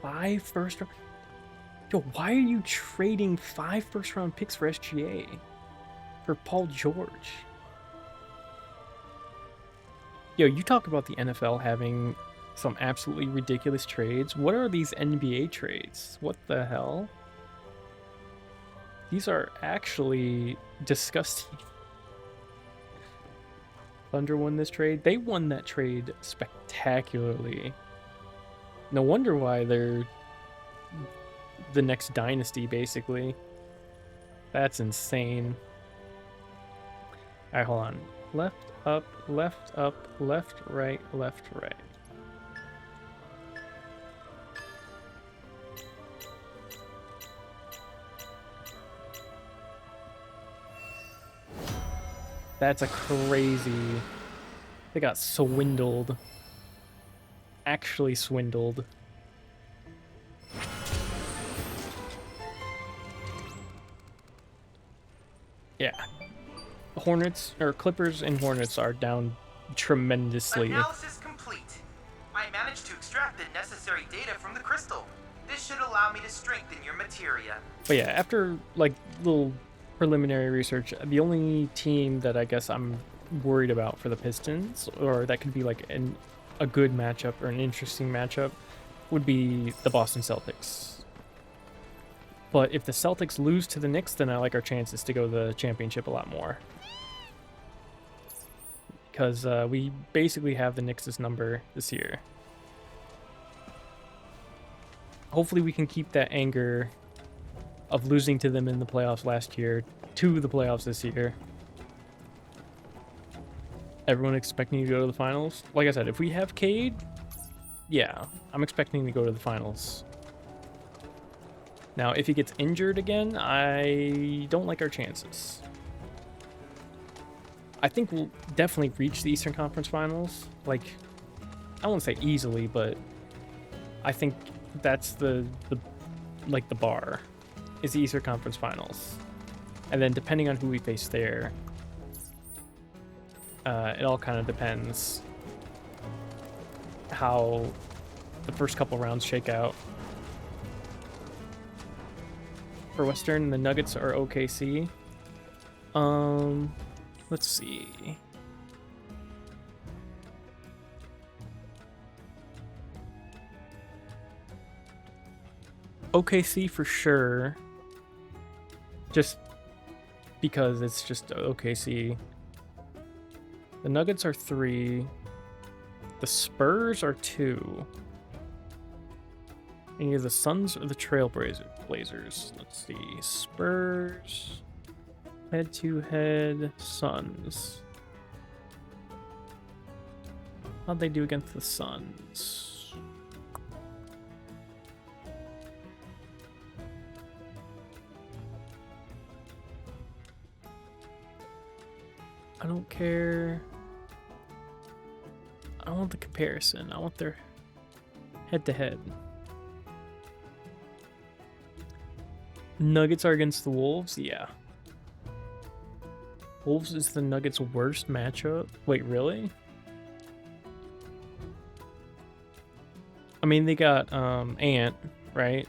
Speaker 1: Five first round. Yo, why are you trading 5 first-round picks for SGA? For Paul George? Yo, you talk about the NFL having some absolutely ridiculous trades. What are these NBA trades? What the hell? These are actually disgusting. Thunder won this trade. They won that trade spectacularly. No wonder why they're the next dynasty, basically. That's insane. Alright, hold on. Left, up, left, right, left, right. That's a crazy... They got swindled. Actually swindled. Yeah. Hornets, or Clippers and Hornets are down tremendously.
Speaker 10: Analysis complete. I managed to extract the necessary data from the crystal. This should allow me to strengthen your materia.
Speaker 1: But yeah, after like little preliminary research, the only team that I guess I'm worried about for the Pistons, or that could be like a good matchup or an interesting matchup, would be the Boston Celtics. But if the Celtics lose to the Knicks, then I like our chances to go to the championship a lot more. Because we basically have the Knicks' number this year. Hopefully we can keep that anger of losing to them in the playoffs last year to the playoffs this year. Everyone expecting to go to the finals? Like I said, if we have Cade, yeah, I'm expecting to go to the finals. Now, if he gets injured again, I don't like our chances. I think we'll definitely reach the Eastern Conference Finals. Like, I won't say easily, but I think that's the bar, is the Eastern Conference Finals. And then depending on who we face there, it all kind of depends how the first couple rounds shake out. For Western, the Nuggets are OKC. Let's see. OKC for sure. Just because it's just OKC. The Nuggets are 3. The Spurs are 2. Either the Suns or the Trailblazers. Let's see. Spurs. Head-to-head. Suns. How'd they do against the Suns? I don't care. I don't want the comparison. I want their head-to-head. Nuggets are against the Wolves? Yeah. Wolves is the Nuggets' worst matchup? Wait, really? I mean, they got Ant, right?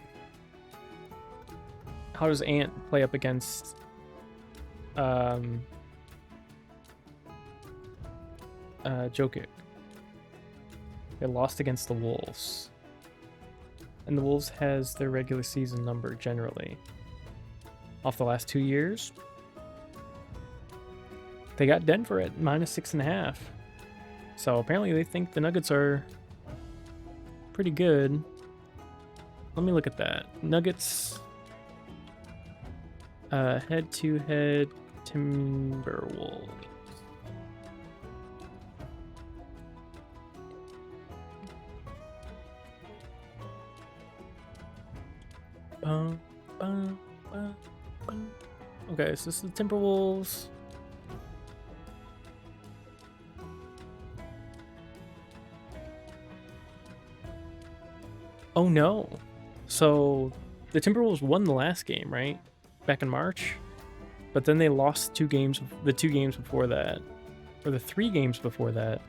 Speaker 1: How does Ant play up against Jokic? They lost against the Wolves. And the Wolves has their regular season number generally. Off the last 2 years, they got Denver at -6.5. So apparently they think the Nuggets are pretty good. Let me look at that. Nuggets head-to-head Timberwolves. Okay, so this is the Timberwolves. Oh no. So the Timberwolves won the last game, right? Back in March. But then they lost the 2 games before that. Or the 3 games before that.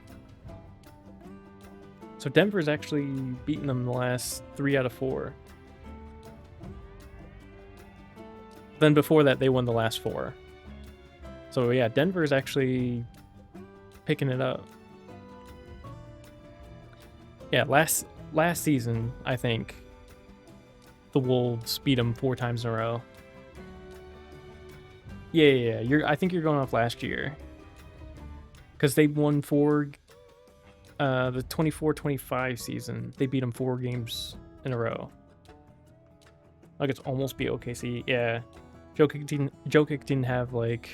Speaker 1: So Denver's actually beaten them the last 3 out of 4. Then before that, they won the last 4. So yeah, Denver's actually picking it up. Yeah, last season, I think the Wolves beat them 4 times in a row. Yeah. I think you're going off last year, because they won 4. The 24-25 season, they beat them 4 games in a row. Like, it's almost beat OKC. Yeah. Jokic didn't have like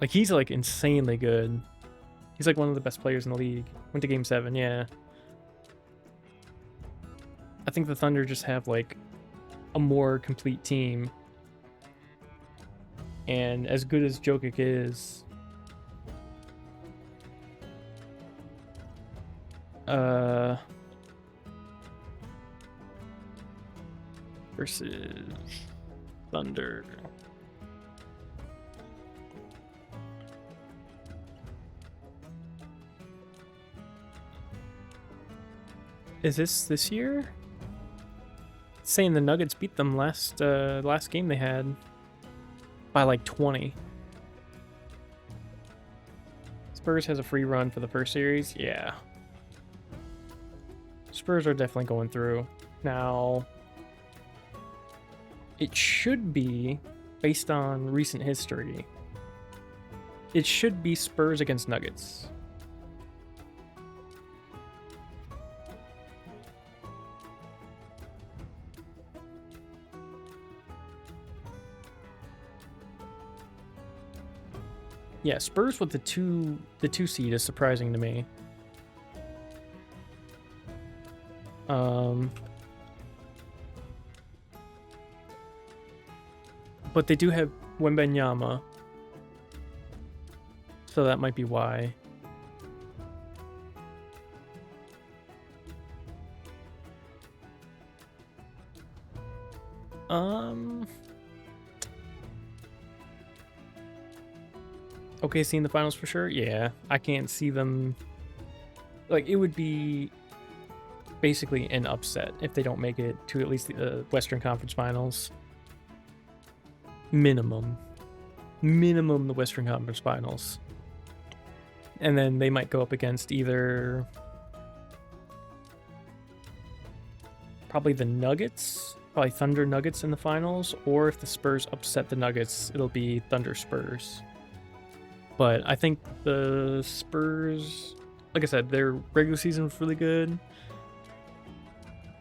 Speaker 1: he's like insanely good. He's like one of the best players in the league. Went to game 7, yeah. I think the Thunder just have like a more complete team. And as good as Jokic is, versus Thunder. Is this year? It's saying the Nuggets beat them last game they had by like 20. Spurs has a free run for the first series. Yeah. Spurs are definitely going through. Now, it should be, based on recent history, it should be Spurs against Nuggets. Yeah, Spurs with the two seed is surprising to me. But they do have Wembanyama, so that might be why. OKC in the finals for sure? Yeah, I can't see them. Like, it would be basically an upset if they don't make it to at least the Western Conference Finals. Minimum the Western Conference Finals. And then they might go up against either probably the Nuggets, probably Thunder Nuggets in the finals, or if the Spurs upset the Nuggets, it'll be Thunder Spurs. But I think the Spurs, like I said, their regular season was really good.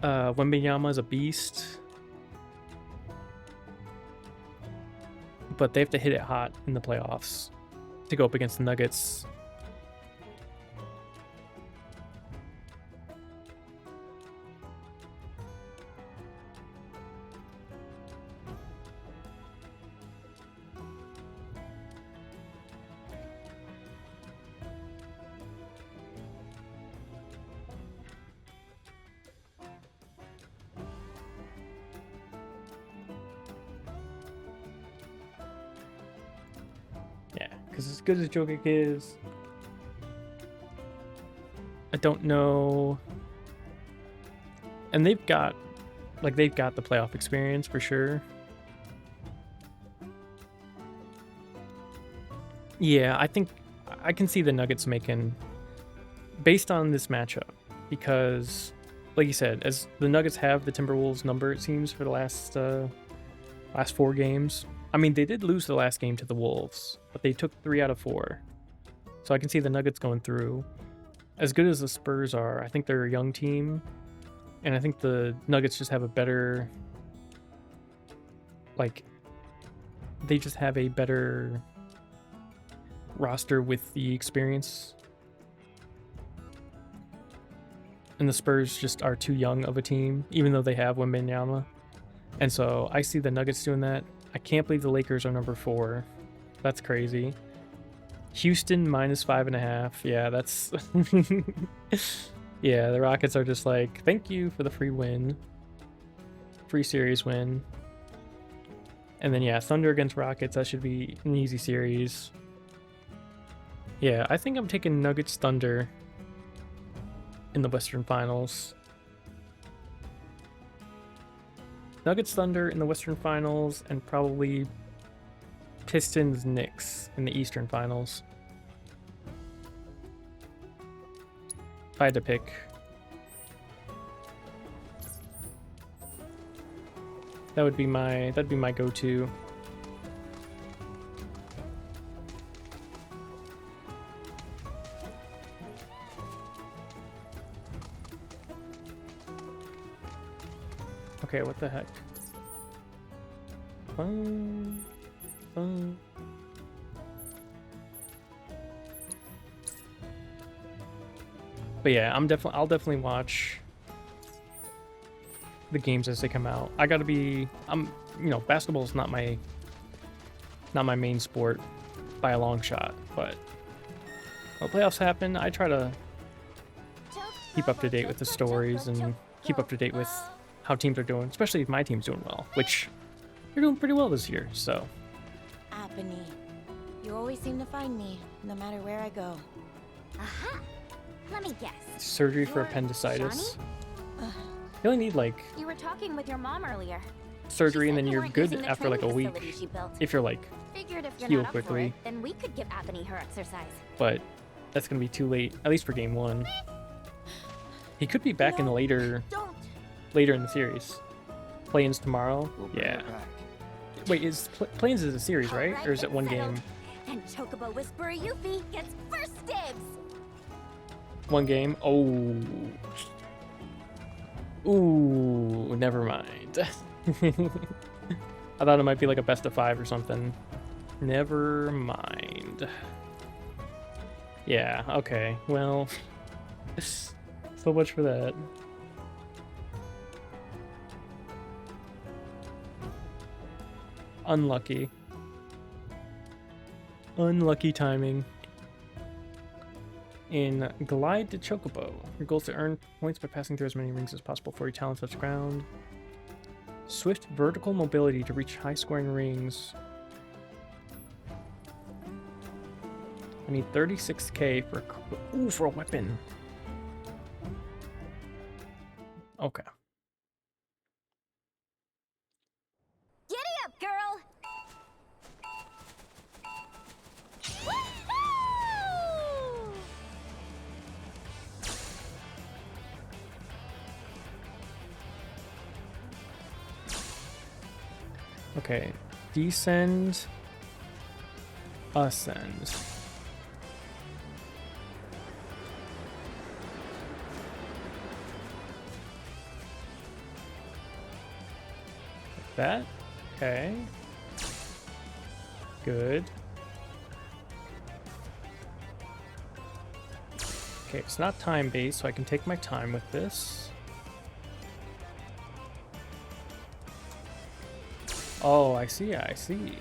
Speaker 1: Wembanyama is a beast. But they have to hit it hot in the playoffs to go up against the Nuggets. Because as good as Jokic is, I don't know. And they've got the playoff experience for sure. Yeah, I think I can see the Nuggets making, based on this matchup, because, like you said, as the Nuggets have the Timberwolves number, it seems, for the last 4 games. I mean, they did lose the last game to the Wolves, but they took 3 out of 4. So I can see the Nuggets going through. As good as the Spurs are, I think they're a young team. And I think the Nuggets just have a better... they just have a better roster with the experience. And the Spurs just are too young of a team, even though they have Wembanyama. And so I see the Nuggets doing that. I can't believe the Lakers are number 4. That's crazy. Houston minus 5.5. Yeah, that's... yeah, the Rockets are just like, thank you for the free win. Free series win. And then, yeah, Thunder against Rockets. That should be an easy series. Yeah, I think I'm taking Nuggets Thunder in the Western Finals. Nuggets Thunder in the Western Finals, and probably Pistons Knicks in the Eastern Finals. If I had to pick. That'd be my go-to. Okay, what the heck? But yeah, I'll definitely watch the games as they come out. Basketball's not my not my main sport by a long shot, but when playoffs happen, I try to keep up to date with the stories and keep up to date with how teams are doing, especially if my team's doing well, which they're doing pretty well this year, so.
Speaker 11: Apony. You always seem to find me, no matter where I go.
Speaker 4: Aha! Let me guess.
Speaker 1: Surgery for
Speaker 4: You're
Speaker 1: appendicitis. You only need like
Speaker 4: You were talking with your mom earlier.
Speaker 1: surgery and then
Speaker 4: You
Speaker 1: you're
Speaker 4: weren't
Speaker 1: good
Speaker 4: using the
Speaker 1: after like a
Speaker 4: training
Speaker 1: week.
Speaker 4: facility she built.
Speaker 1: If you're like,
Speaker 4: Figured if you're
Speaker 1: heal
Speaker 4: not up for
Speaker 1: quickly.
Speaker 4: it, then we could give Apony her exercise.
Speaker 1: but that's gonna be too late, at least for game 1. He could be back in the later in the series. Play-ins tomorrow?
Speaker 9: We'll bring
Speaker 1: Yeah.
Speaker 9: her back.
Speaker 1: Wait, Play-ins is a series, right?
Speaker 4: Alright,
Speaker 1: Or is it
Speaker 4: then
Speaker 1: one
Speaker 4: settled.
Speaker 1: game?
Speaker 4: And Chocobo Whisperer Yuffie gets first dibs!
Speaker 1: One game? Oh. Ooh, never mind. I thought it might be like a best of 5 or something. Never mind. Yeah, okay. Well, so much for that. Unlucky. Unlucky timing. In Glide to Chocobo, your goal is to earn points by passing through as many rings as possible before your talent touch ground. Swift vertical mobility to reach high scoring rings. I need 36k for a weapon. Okay.
Speaker 4: Giddy up, girl! Woohoo!
Speaker 1: Okay. Descend. Ascend. Like that. Okay. Good. Okay, it's not time-based, so I can take my time with this. Oh, I see, I see.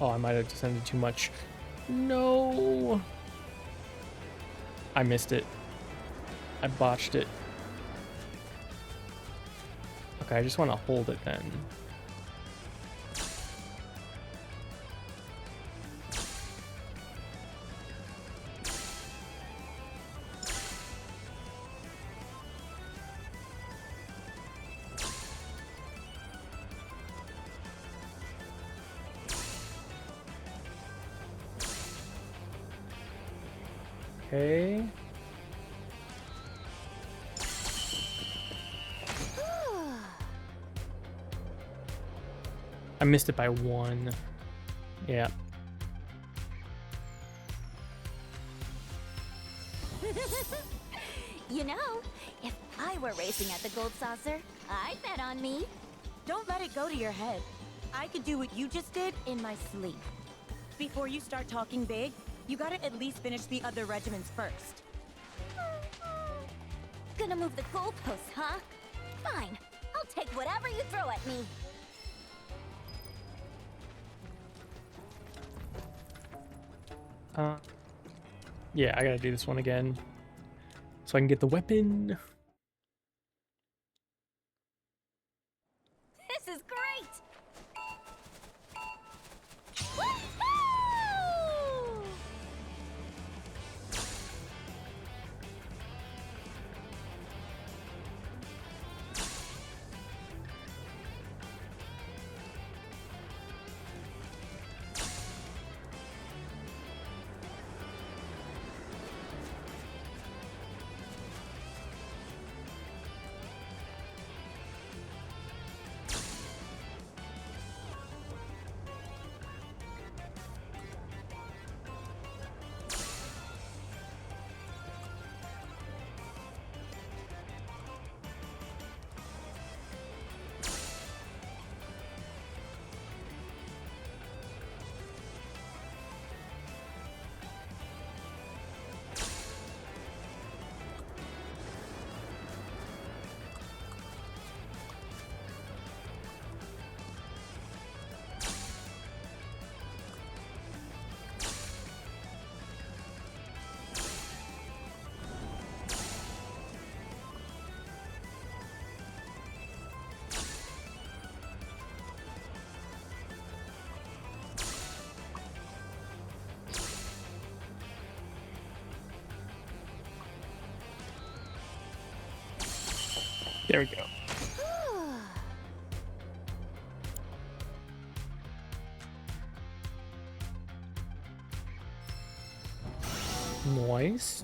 Speaker 1: Oh, I might have descended too much. No! I missed it. I botched it. Okay, I just want to hold it then. Okay. I missed it by 1. Yeah.
Speaker 4: You know, if I were racing at the Gold Saucer, I'd bet on me.
Speaker 11: Don't let it go to your head. I could do what you just did in my sleep. Before you start talking big, you gotta at least finish the other regiments first.
Speaker 4: Gonna move the goalposts, huh? Fine. I'll take whatever you throw at me.
Speaker 1: Yeah, I gotta do this one again. So I can get the weapon.
Speaker 4: This is great! Woohoo!
Speaker 1: There we go. Nice.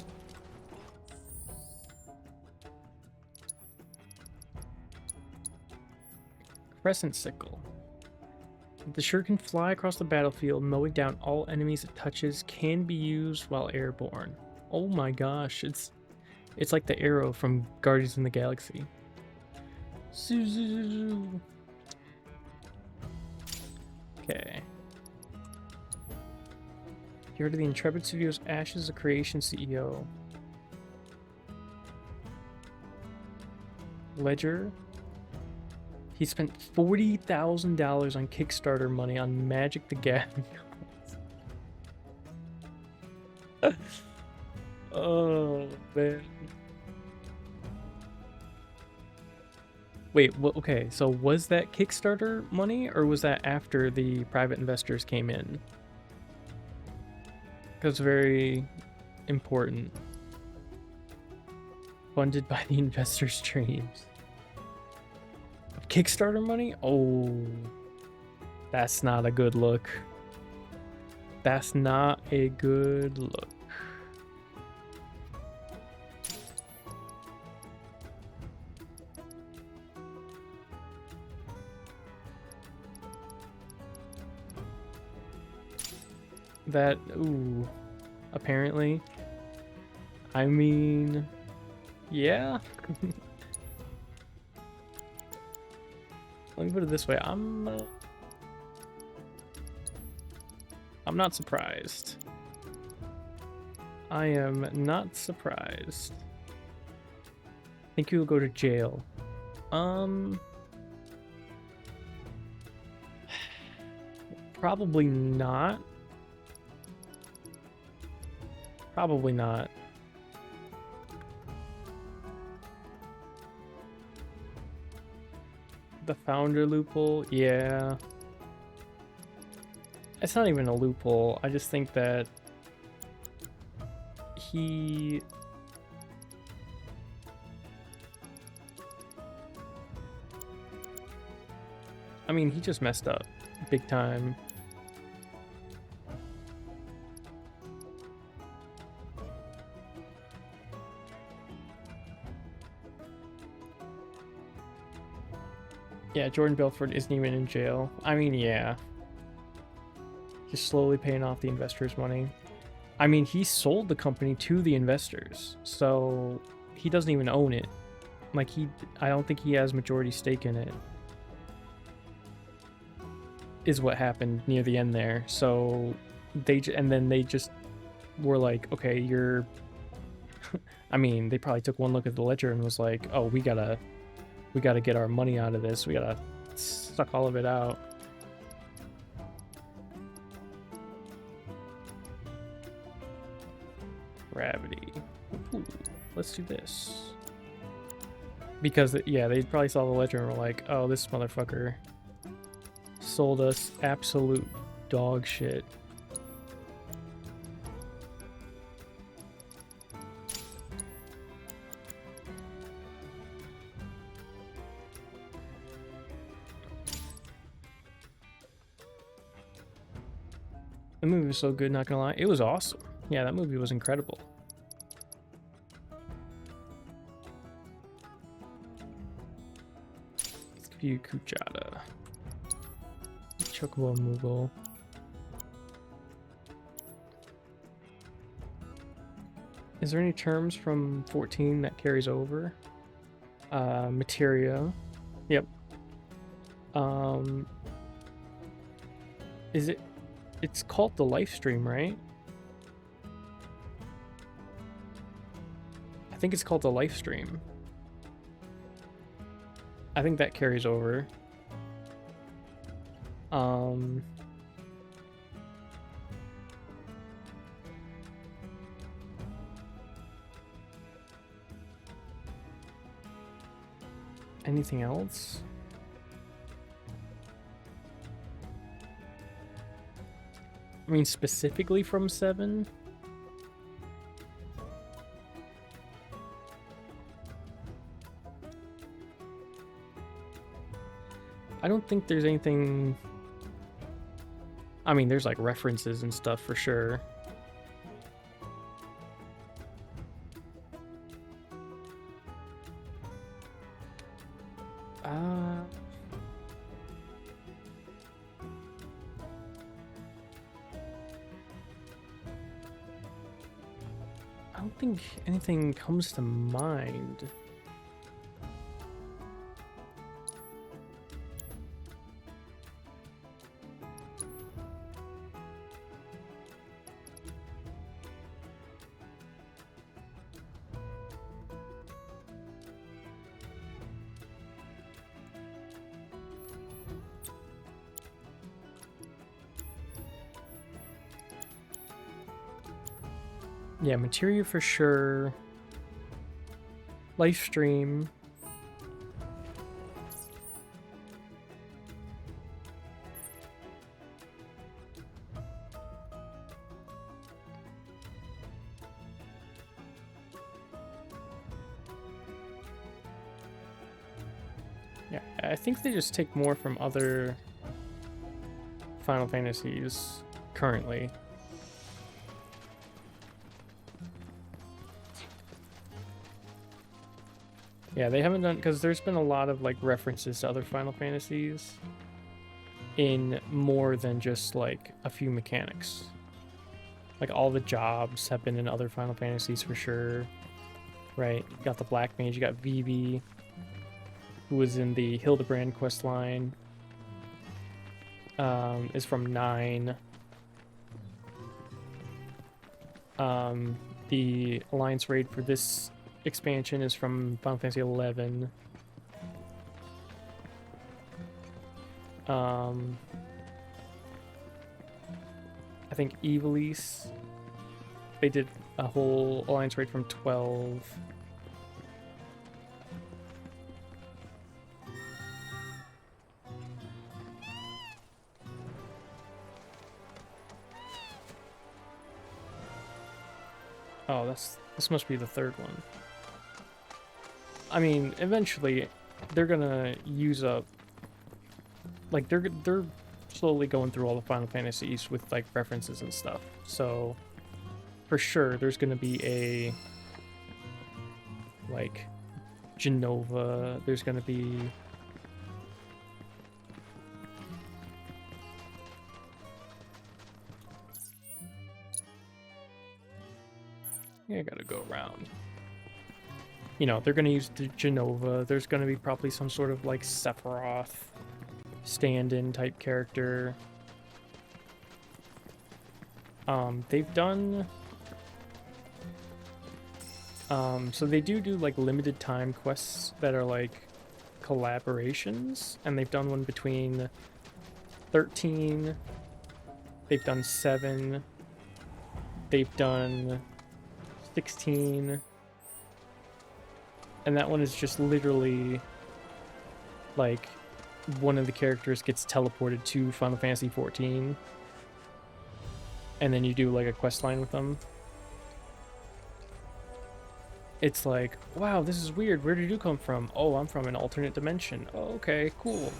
Speaker 1: Crescent Sickle. The shirt can fly across the battlefield, mowing down all enemies it touches, can be used while airborne. Oh my gosh, it's like the arrow from Guardians in the Galaxy. Okay. You heard of the Intrepid Studios Ashes of Creation CEO. Ledger. He spent $40,000 on Kickstarter money on Magic the Gathering. Oh, man. Wait, well, okay, so was that Kickstarter money, or was that after the private investors came in? Because very important. Funded by the investors' dreams. Kickstarter money? Oh, that's not a good look. That's not a good look. That, ooh, apparently. I mean, yeah. Let me put it this way, I'm not surprised. I am not surprised. I think you will go to jail. Probably not. Probably not. The founder loophole, yeah. It's not even a loophole. I just think that he... I mean, he just messed up big time. Yeah, Jordan Belfort isn't even in jail. I mean, yeah. Just slowly paying off the investors' money. I mean, he sold the company to the investors, so he doesn't even own it. Like, I don't think he has majority stake in it. Is what happened near the end there. So and then they just were like, okay, you're... I mean, they probably took one look at the ledger and was like, oh, we gotta get our money out of this. We gotta suck all of it out. Gravity. Ooh, let's do this. Because, yeah, they probably saw the ledger and were like, oh, this motherfucker sold us absolute dog shit. The movie was so good, not gonna lie. It was awesome. Yeah, that movie was incredible. Let's give you Kuchata. Chocobo Moogle. Is there any terms from 14 that carries over? Materia. Yep. Is it... It's called the live stream, right? I think it's called the live stream. I think that carries over. Anything else? I mean, specifically from 7? I don't think there's anything... I mean, there's like references and stuff for sure. I don't think anything comes to mind. Yeah, materia for sure. Live stream. Yeah, I think they just take more from other Final Fantasies currently. Yeah, they haven't done, because there's been a lot of like references to other Final Fantasies in more than just like a few mechanics. Like all the jobs have been in other Final Fantasies for sure, right? You got the Black Mage, you got Vivi, who was in the Hildebrand quest line, is from 9. The Alliance raid for this expansion is from Final Fantasy 11. I think Ivalice, they did a whole Alliance raid from 12. Oh, this must be the third one. I mean, eventually, they're gonna use up... Like, they're slowly going through all the Final Fantasies with, like, references and stuff. So, for sure, there's gonna be a... Like, Genova, there's gonna be... Yeah, I gotta go around. You know, they're gonna use the Genova. There's gonna be probably some sort of like Sephiroth stand-in type character. They've done... so they do like limited time quests that are like collaborations, and they've done one between 13, they've done 7, they've done 16, and that one is just literally like one of the characters gets teleported to Final Fantasy 14, and then you do like a quest line with them. It's like, wow, this is weird. Where did you come from? Oh, I'm from an alternate dimension. Oh, okay, cool.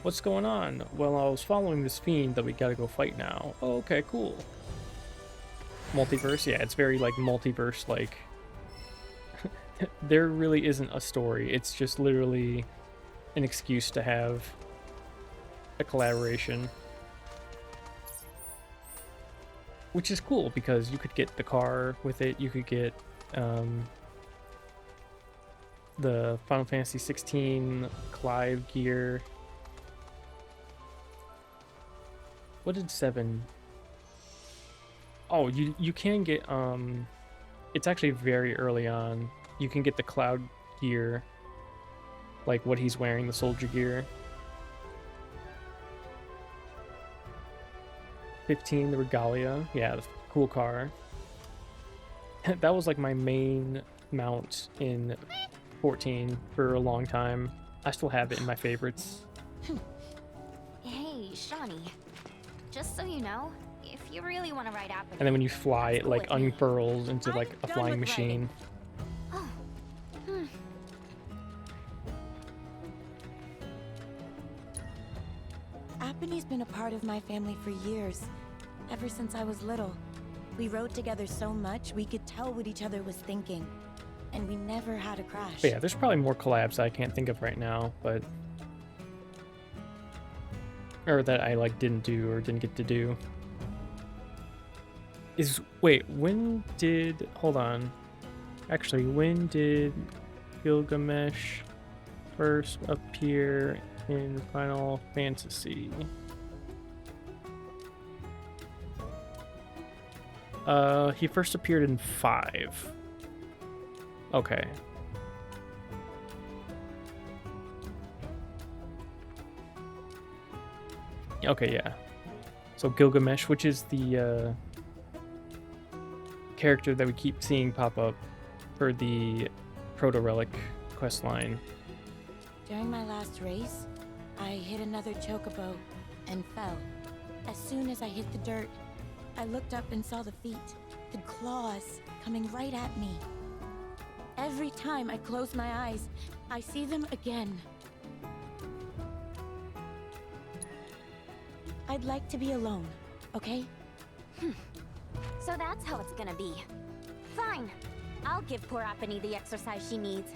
Speaker 1: What's going on? Well, I was following this fiend that we gotta go fight now. Oh, okay, cool. Multiverse? Yeah, it's very like multiverse, like there really isn't a story. It's just literally an excuse to have a collaboration. Which is cool because you could get the car with it, you could get the Final Fantasy 16 Clive gear. What did 7? Oh, you can get it's actually very early on. You can get the Cloud gear, like what he's wearing, the soldier gear. 15, the Regalia. Yeah, the cool car. That was like my main mount in 14 for a long time. I still have it in my favorites.
Speaker 4: Hey, Shawnee. Just so you know, if you really want to ride Apple,
Speaker 1: And then when you fly, it like unfurls into
Speaker 11: I'm
Speaker 1: like a
Speaker 11: done
Speaker 1: flying
Speaker 11: with
Speaker 1: machine.
Speaker 4: Oh.
Speaker 11: Tripany's been a part of my family for years, ever since I was little. We rode together so much, we could tell what each other was thinking. And we never had a crash.
Speaker 1: But yeah, there's probably more collabs I can't think of right now, but... or that I, like, didn't do or didn't get to do. Wait, when did... hold on. Actually, when did Gilgamesh first appear in Final Fantasy? He first appeared in 5. Okay. Okay, yeah. So Gilgamesh, which is the character that we keep seeing pop up for the Proto-Relic questline.
Speaker 11: During my last race, I hit another chocobo and fell. As soon as I hit the dirt, I looked up and saw the feet, the claws, coming right at me. Every time I close my eyes, I see them again. I'd like to be alone, okay?
Speaker 4: So that's how it's gonna be. Fine. I'll give poor Apani the exercise she needs.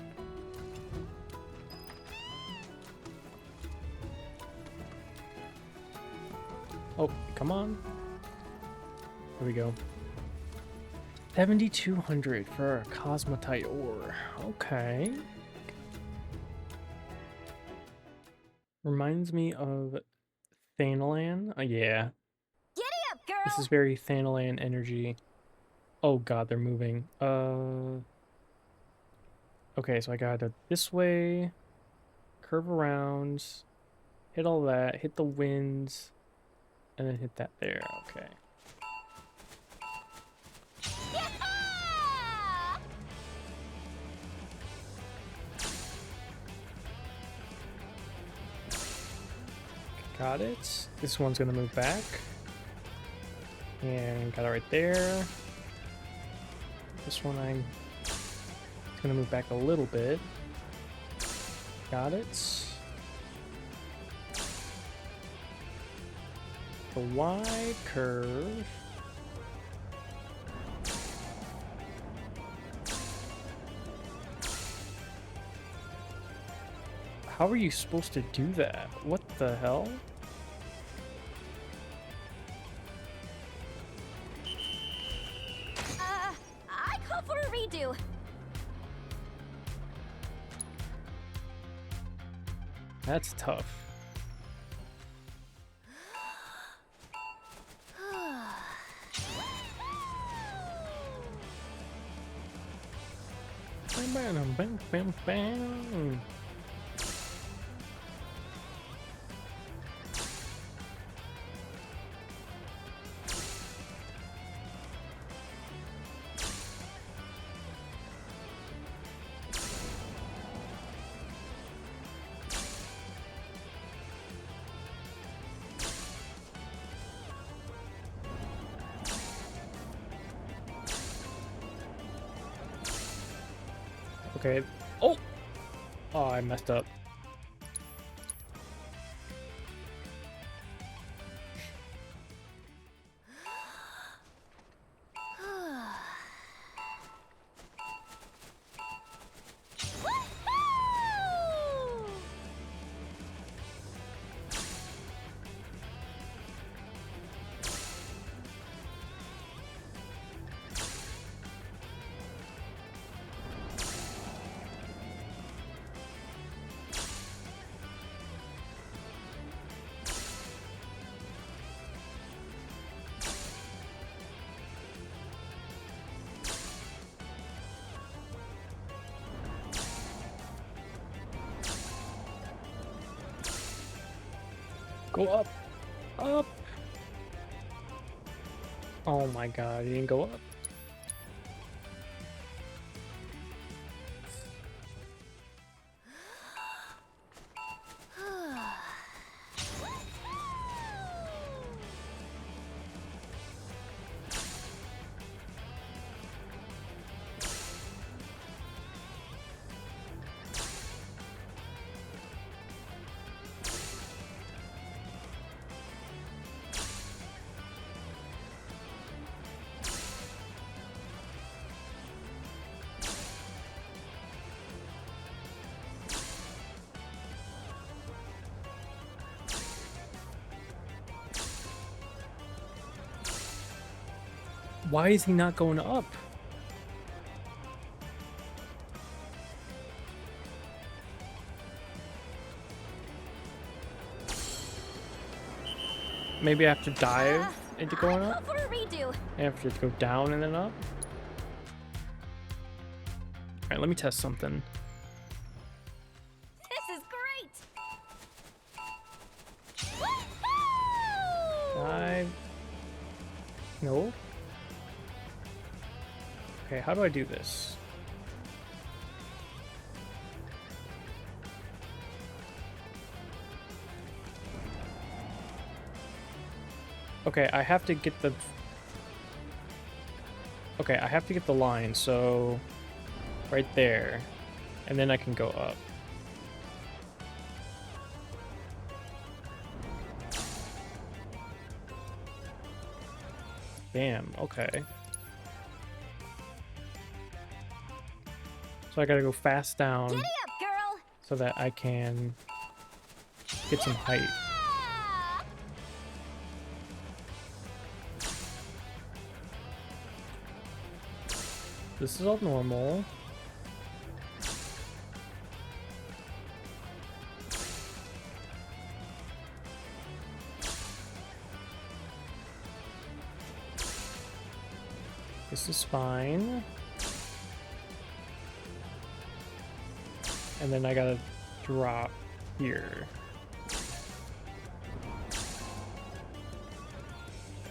Speaker 1: Oh, come on. Here we go. 7,200 for a Cosmotite ore. Okay. Reminds me of Thanalan. Yeah.
Speaker 4: Giddy up, girl!
Speaker 1: This is very Thanalan energy. Oh god, they're moving. Okay, so I gotta this way, curve around, hit all that, hit the winds, and then hit that there. Okay.
Speaker 4: Yeah!
Speaker 1: Got it. This one's gonna move back. And got it right there. This one it's gonna move back a little bit. Got it. The wide curve. How are you supposed to do that? What the hell?
Speaker 4: I call for a redo.
Speaker 1: That's tough. Bam, bam, bam, bam. Okay. Oh! Oh, I messed up. Go up! Up! Oh my god, he didn't go up. Why is he not going up? Maybe I have to dive into going
Speaker 4: I'll
Speaker 1: up?
Speaker 4: go for a redo.
Speaker 1: I have to go down and then up? Alright, let me test something.
Speaker 4: This is great. Woohoo!
Speaker 1: Dive. No. Okay, how do I do this? Okay, I have to get the... Okay, I have to get the line, so... Right there. And then I can go up. Damn, okay. So I gotta go fast down
Speaker 4: Giddy up, girl.
Speaker 1: so that I can get some height.
Speaker 4: Ah!
Speaker 1: This is all normal. This is fine. And then I gotta drop here.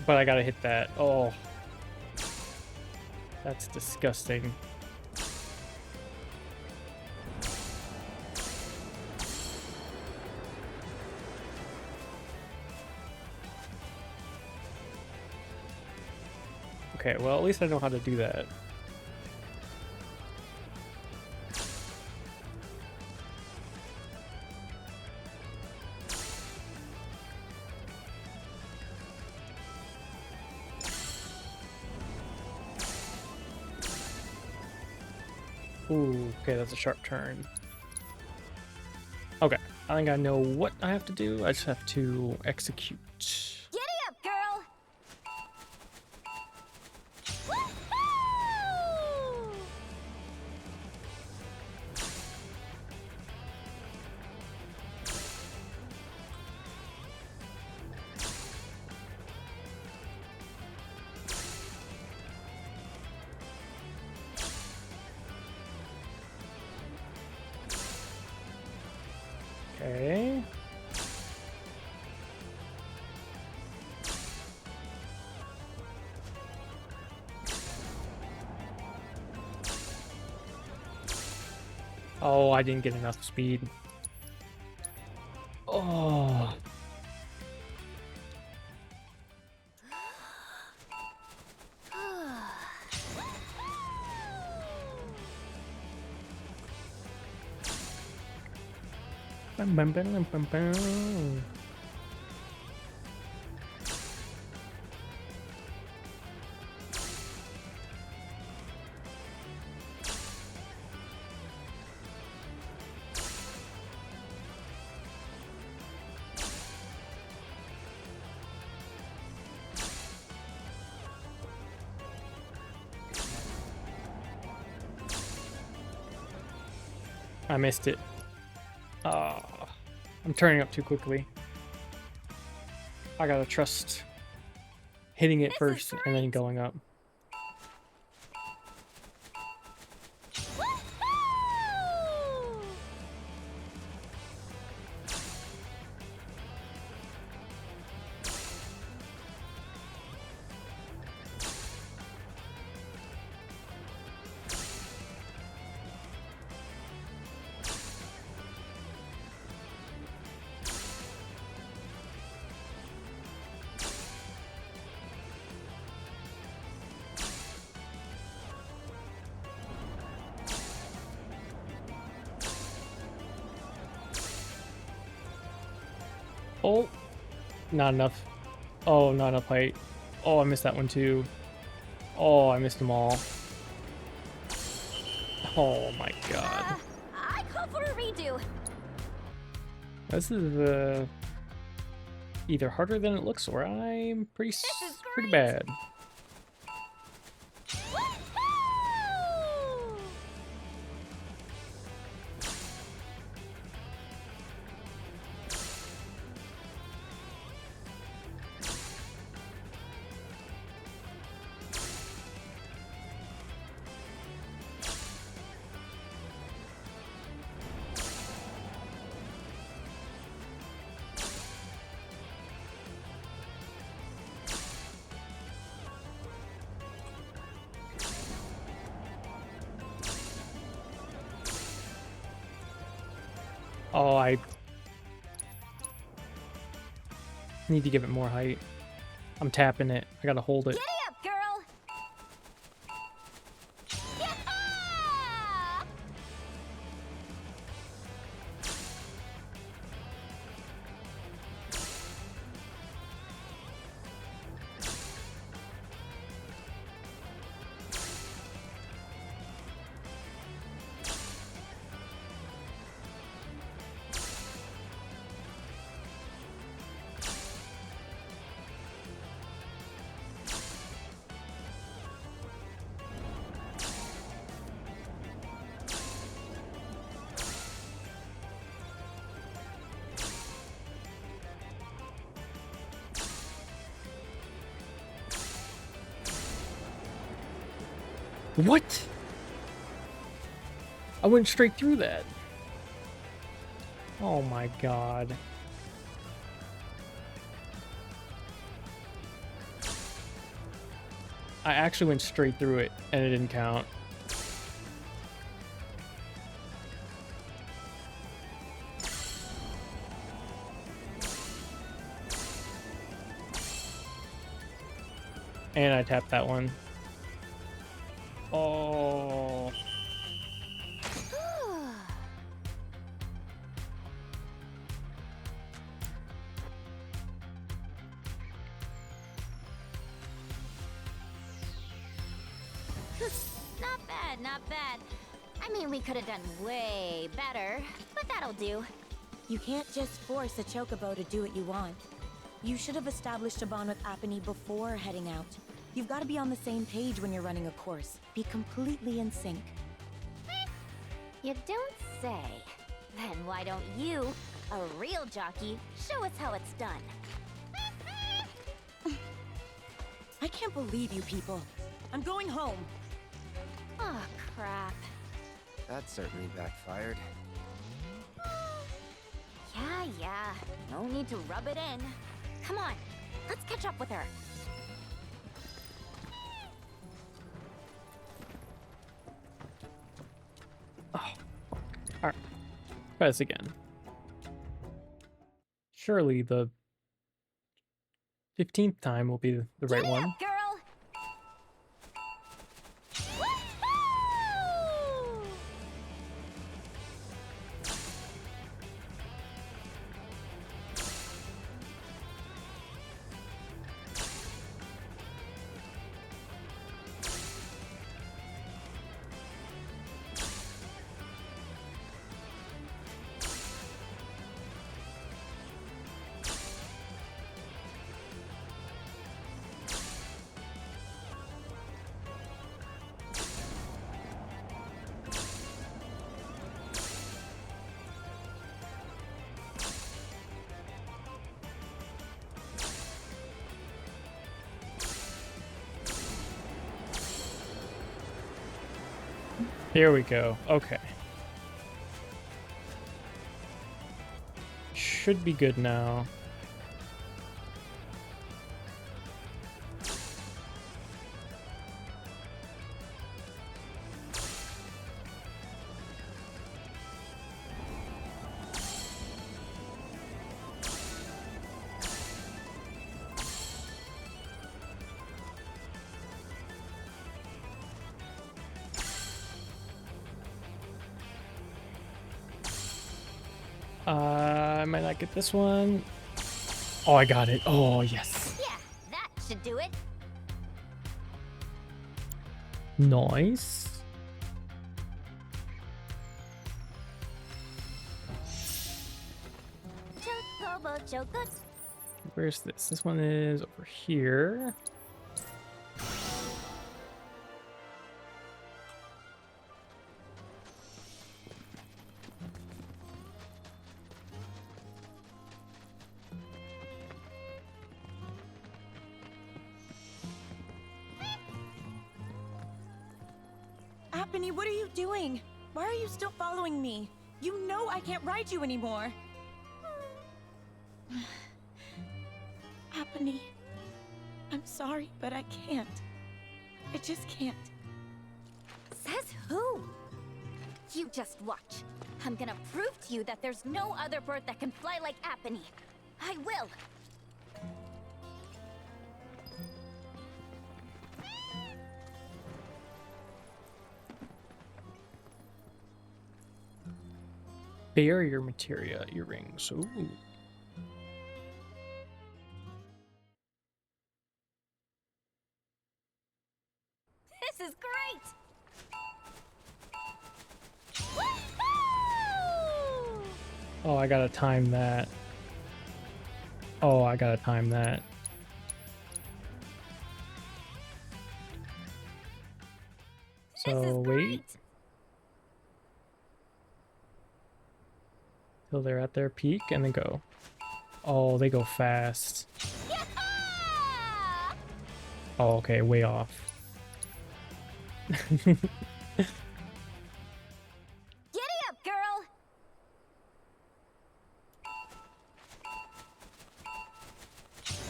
Speaker 1: But I gotta hit that. Oh. That's disgusting. Okay, well, at least I know how to do that. Ooh, okay, that's a sharp turn. Okay, I think I know what I have to do. I just have to execute.
Speaker 4: Giddy up, girl. Woohoo!
Speaker 1: Okay. Oh, I didn't get enough speed. Oh. Bum, bum, bum, bum, bum. I missed it. I'm turning up too quickly. I gotta trust hitting it first and then going up.
Speaker 4: Woohoo!
Speaker 1: Oh, not enough. Oh, not enough height. Oh, I missed that one too. Oh, I missed them all. Oh my god.
Speaker 4: I call for a redo.
Speaker 1: This is either harder than it looks or I'm pretty bad. Oh, I need to give it more height. I'm tapping it. I gotta hold it.
Speaker 4: Giddy up, girl! Yeah!
Speaker 1: What? I went straight through that. Oh my god. I actually went straight through it and it didn't count. And I tapped that one. Oh.
Speaker 4: Not bad, not bad. I mean, we could have done way better, but that'll do.
Speaker 11: You can't just force a chocobo to do what you want. You should have established a bond with Apony before heading out. You've got to be on the same page when you're running a course. Be completely in sync.
Speaker 4: You don't say. Then why don't you, a real jockey, show us how it's done?
Speaker 11: I can't believe you people. I'm going home.
Speaker 4: Oh, crap.
Speaker 9: That certainly backfired.
Speaker 4: Yeah. No need to rub it in. Come on, let's catch up with her.
Speaker 1: Alright. Try this again. Surely the 15th time will be the right one.
Speaker 4: Up, girl! Woohoo!
Speaker 1: Here we go. Okay. Should be good now. I might not get this one. Oh, I got it. Oh, yes.
Speaker 4: Yeah, that should do it.
Speaker 1: Nice.
Speaker 4: Chocobo choco.
Speaker 1: Where's this? This one is over here.
Speaker 11: Apony, what are you doing? Why are you still following me? You know I can't ride you anymore. Apony, I'm sorry, but I can't. I just can't.
Speaker 4: Says who? You just watch. I'm gonna prove to you that there's no other bird that can fly like Apony. I will.
Speaker 1: Barrier materia earrings. Ooh.
Speaker 4: This is great! Woohoo!
Speaker 1: Oh, I gotta time that. Oh, I gotta time that. So wait till they're at their peak and then go. Oh, they go fast. Oh, okay, way off.
Speaker 4: Giddy up, girl!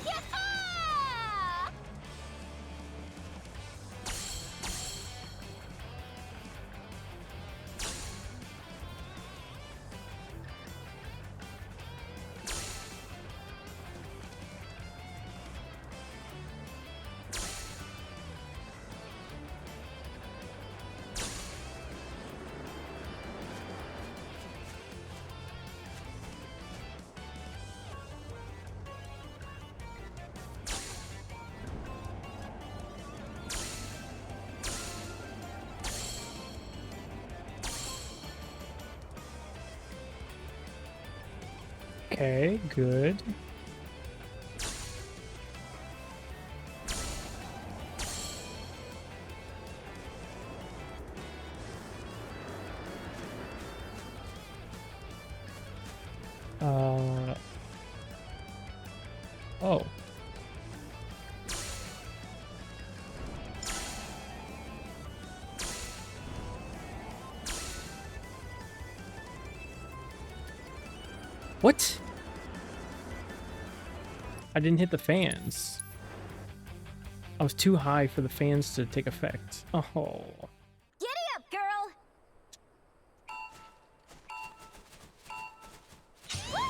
Speaker 4: Yah-ha!
Speaker 1: Okay, good. Oh. What? I didn't hit the fans. I was too high for the fans to take effect. Oh.
Speaker 4: Giddy up, girl! Woohoo!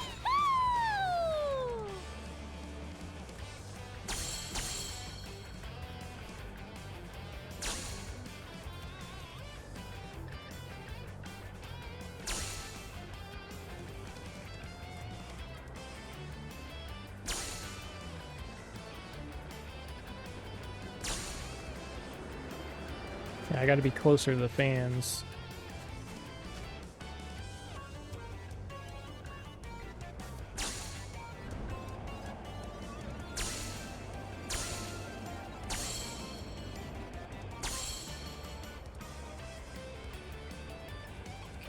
Speaker 1: Yeah, I gotta be closer to the fans.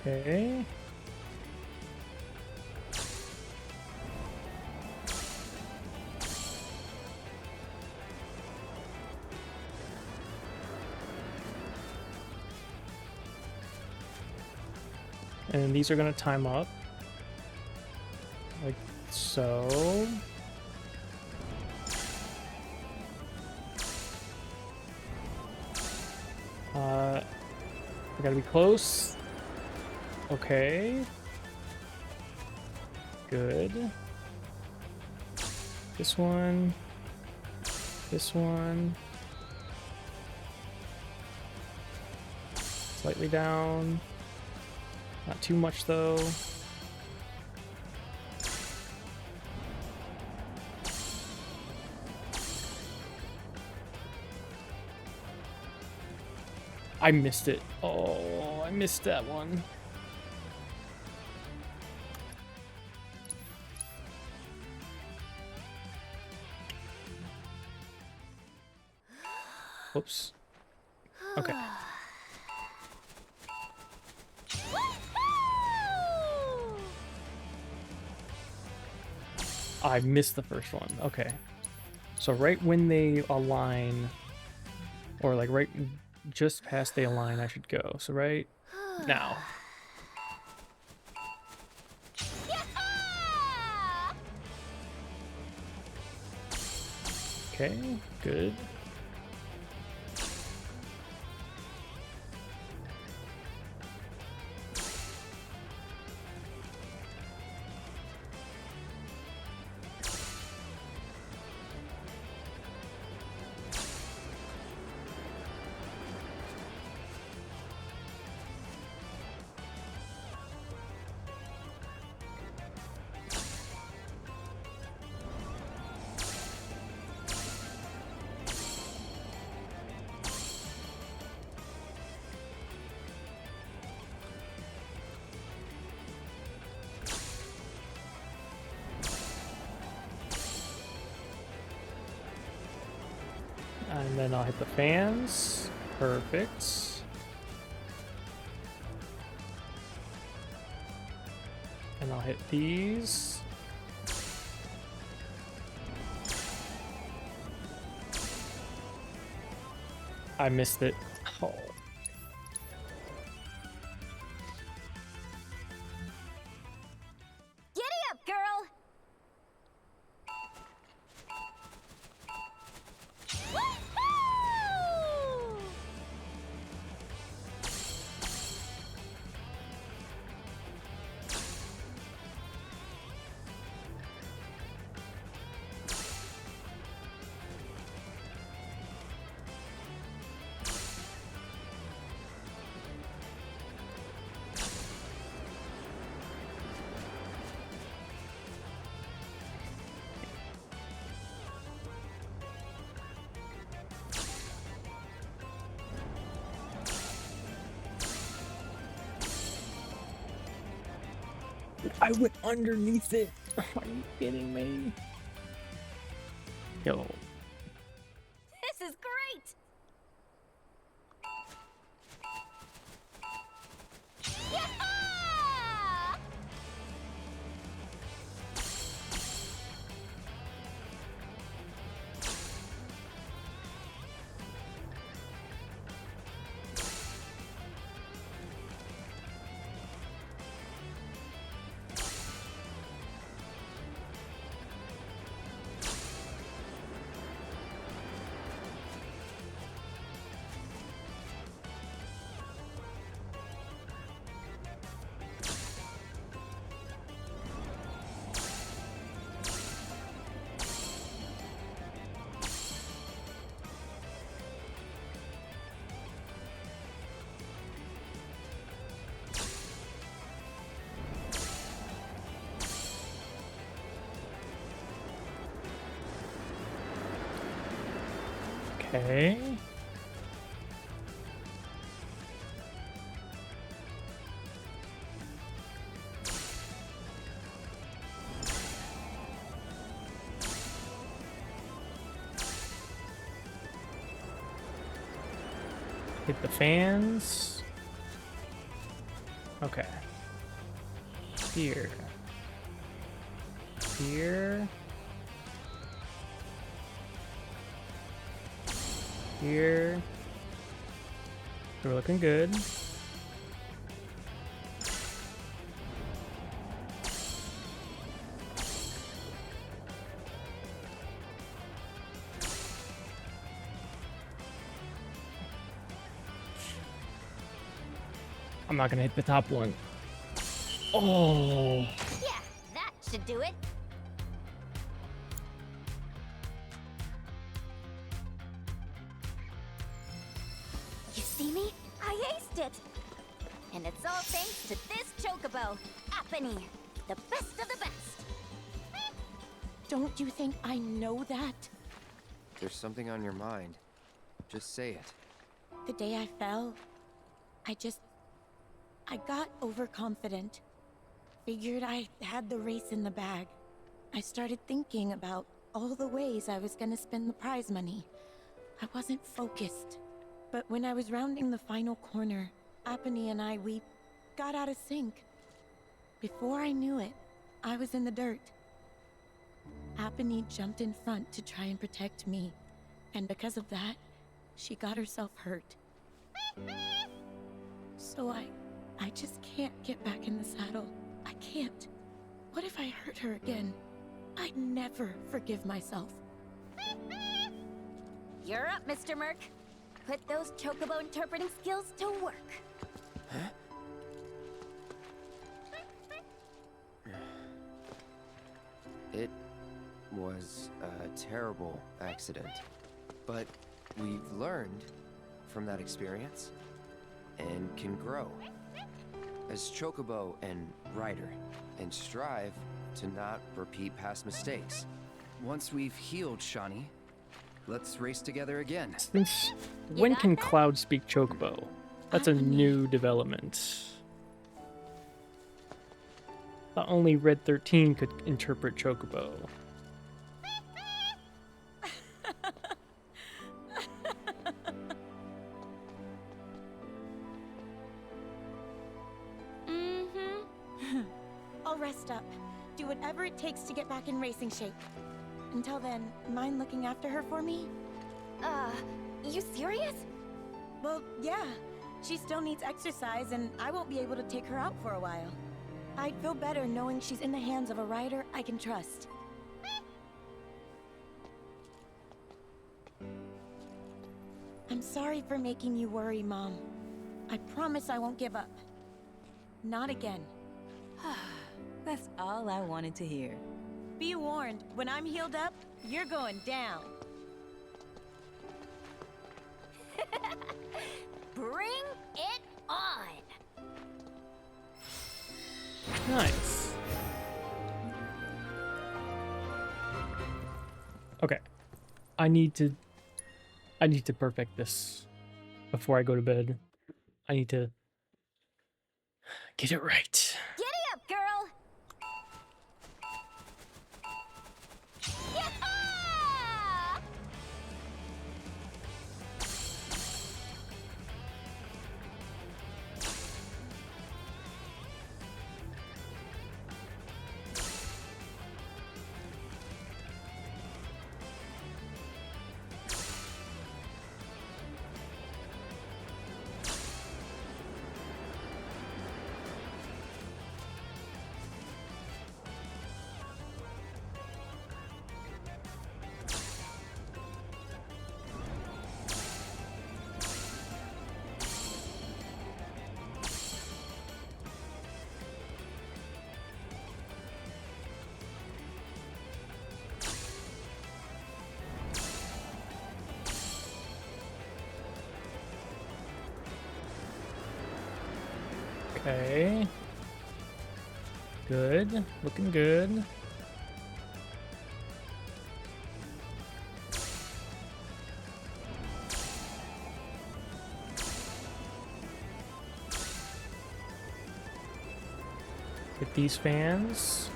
Speaker 1: Okay. And these are gonna time up. Like so. I gotta be close. Okay. Good. This one. This one. Slightly down. Not too much though. I missed it. Oh, I missed that one. Whoops. Okay. I missed the first one. Okay. So right when they align, or like right just past they align, I should go. So right now. Okay, good. And then I'll hit the fans. Perfect. And I'll hit these. I missed it. Oh.
Speaker 4: Giddy up, girl! Woohoo!
Speaker 1: I went underneath it. Are you kidding me? Yo.
Speaker 4: This is great! Yeah!
Speaker 1: Okay. Hit the fans. Okay. Here. Here. Here. We're looking good. I'm not gonna hit the top one. Oh.
Speaker 4: Yeah, that should do it. You see me? I aced it! And it's all thanks to this chocobo, Apony, the best of the best.
Speaker 11: Don't you think I know that?
Speaker 9: There's something on your mind. Just say it.
Speaker 11: The day I fell, I got overconfident. Figured I had the race in the bag. I started thinking about all the ways I was gonna spend the prize money. I wasn't focused. But when I was rounding the final corner, Apony and we got out of sync. Before I knew it, I was in the dirt. Apony jumped in front to try and protect me. And because of that, she got herself hurt. So I just can't get back in the saddle. I can't. What if I hurt her again? I'd never forgive myself.
Speaker 4: You're up, Mr. Merc. Put those chocobo interpreting skills to work.
Speaker 9: Huh? It was a terrible accident, but we've learned from that experience and can grow as chocobo and rider and strive to not repeat past mistakes. Once we've healed Shani, let's race together again.
Speaker 1: Since when can Cloud speak chocobo? That's a new development. Thought only Red 13 could interpret chocobo.
Speaker 11: I'll rest up. Do whatever it takes to get back in racing shape. Until then, mind looking after her for me?
Speaker 4: You serious?
Speaker 11: Well, yeah. She still needs exercise, and I won't be able to take her out for a while. I'd feel better knowing she's in the hands of a rider I can trust. I'm sorry for making you worry, Mom. I promise I won't give up. Not again.
Speaker 8: That's all I wanted to hear.
Speaker 11: Be warned, when I'm healed up, you're going down.
Speaker 4: Bring it on!
Speaker 1: Nice. Okay. I need to perfect this before I go to bed. I need to get it right.
Speaker 4: Giddy up, girl! Yeah!
Speaker 1: Okay. Good. Looking good. Get these fans.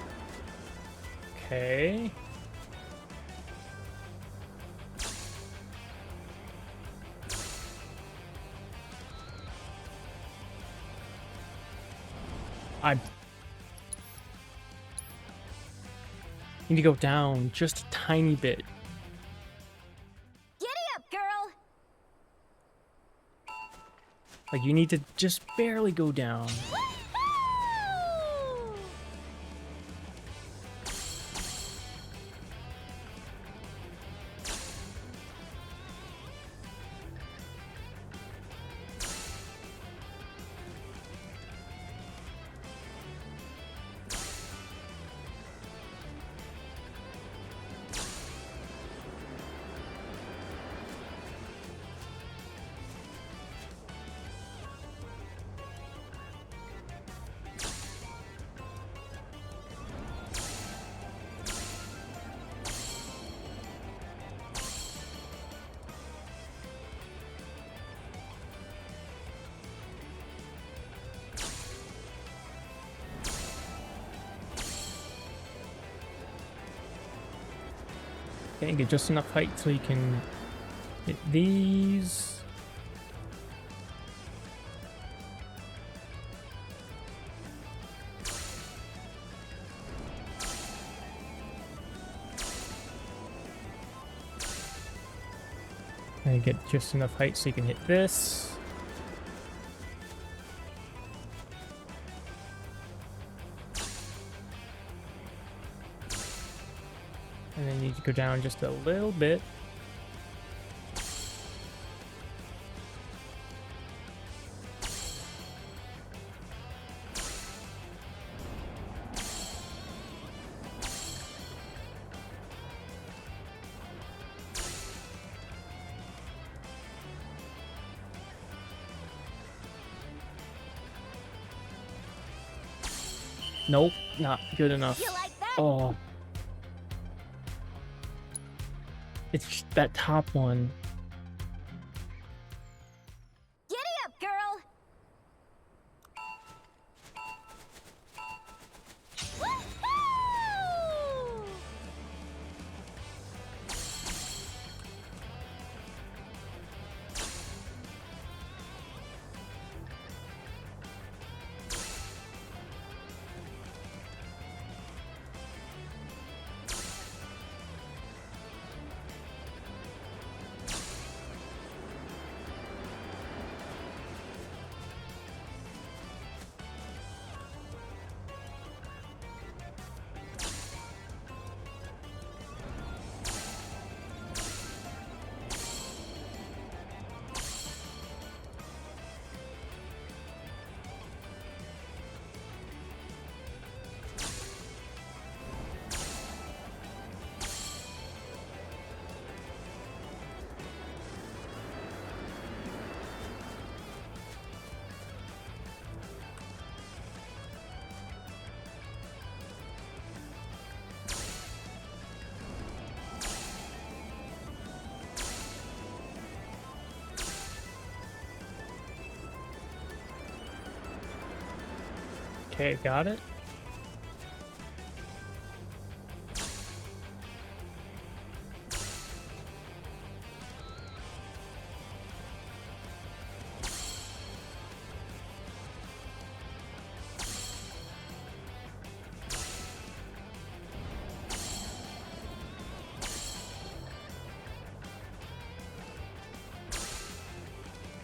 Speaker 1: Okay. I need to go down just a tiny bit.
Speaker 4: Giddy up, girl!
Speaker 1: Like, you need to just barely go down.
Speaker 4: Woo-hoo!
Speaker 1: Okay, get just enough height so you can hit these. And get just enough height so you can hit this. And then you need to go down just a little bit. Nope, not good enough.
Speaker 4: You like that?
Speaker 1: Oh. It's that top one.
Speaker 4: Giddy up, girl! Woo-hoo!
Speaker 1: Okay, got it.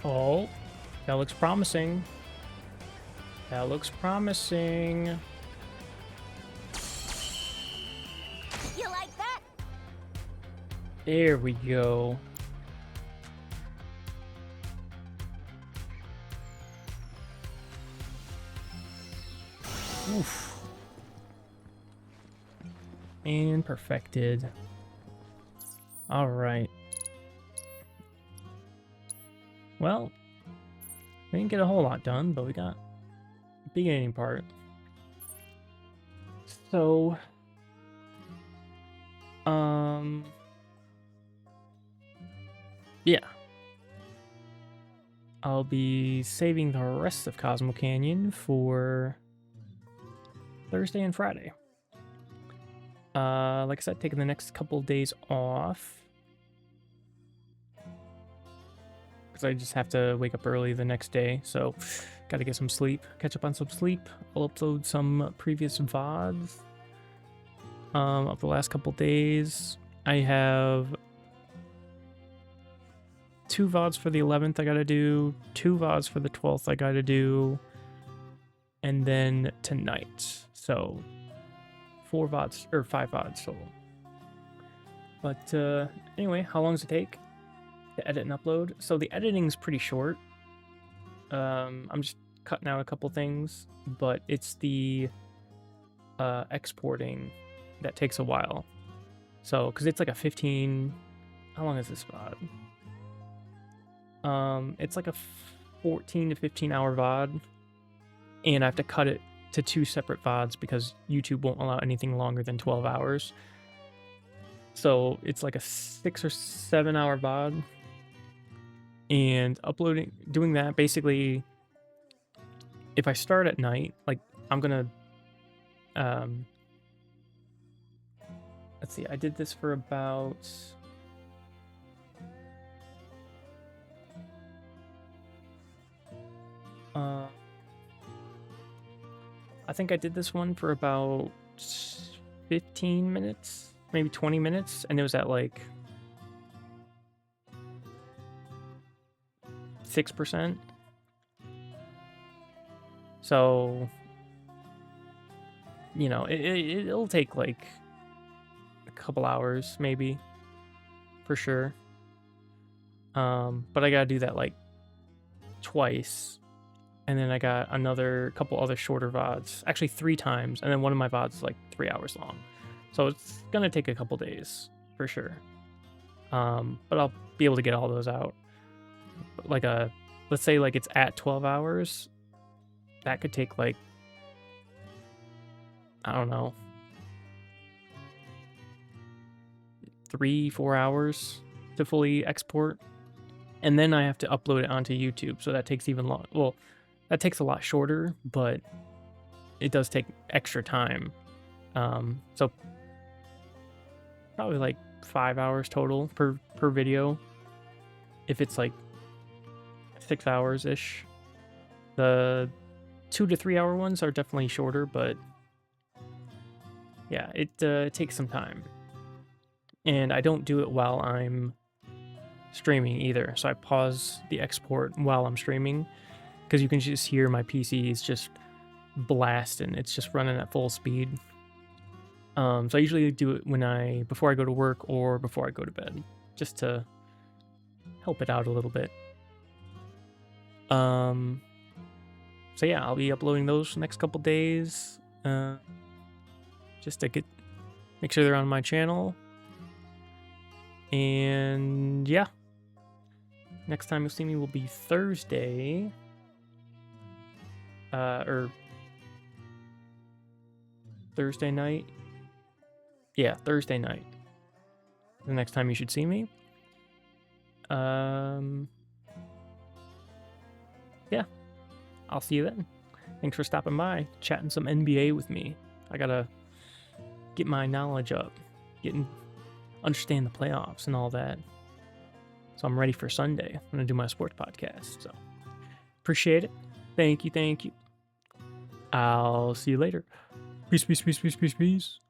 Speaker 1: Oh, that looks promising. That looks promising.
Speaker 4: You like that?
Speaker 1: There we go. Oof. And perfected. All right. Well, we didn't get a whole lot done, but we got the beginning part. So, yeah. I'll be saving the rest of Cosmo Canyon for Thursday and Friday. Like I said, taking the next couple days off. Because I just have to wake up early the next day, so got to get some sleep, catch up on some sleep. I'll upload some previous VODs of the last couple days. I have 2 VODs for the 11th I gotta do, 2 VODs for the 12th I gotta do, and then tonight. So 4 VODs, or 5 VODs total. But anyway, how long does it take to edit and upload? So the editing's pretty short. I'm just cutting out a couple things, but it's the exporting that takes a while. So, because it's like a 15... How long is this VOD? It's like a 14 to 15 hour VOD, and I have to cut it to 2 separate VODs because YouTube won't allow anything longer than 12 hours. So it's like a 6 or 7 hour VOD. And doing that, basically, if I start at night, like, I'm gonna, let's see, I did this for about, I think I did this one for about 15 minutes, maybe 20 minutes, and it was at like 6%. So, you know, it'll take like a couple hours, maybe, for sure. But I gotta do that like twice, and then I got another couple other shorter VODs, actually 3 times, and then one of my VODs is like 3 hours long. So it's gonna take a couple days for sure. But I'll be able to get all those out. Like let's say like it's at 12 hours, that could take like, I don't know, 3-4 hours to fully export, and then I have to upload it onto YouTube, so that takes even long. Well, that takes a lot shorter, but it does take extra time. So probably like 5 hours total per video if it's like 6 hours ish. The 2 to 3 hour ones are definitely shorter, but yeah, it takes some time. And I don't do it while I'm streaming either, so I pause the export while I'm streaming, because you can just hear my PC is just blasting. It's just running at full speed. So I usually do it before I go to work or before I go to bed, just to help it out a little bit. So yeah, I'll be uploading those next couple days, just to make sure they're on my channel. And yeah, next time you'll see me will be Thursday, or Thursday night. Yeah, Thursday night. The next time you should see me. Yeah, I'll see you then. Thanks for stopping by, chatting some NBA with me. I gotta get my knowledge up, understand the playoffs and all that. So I'm ready for Sunday. I'm gonna do my sports podcast. So appreciate it. Thank you. I'll see you later. Peace.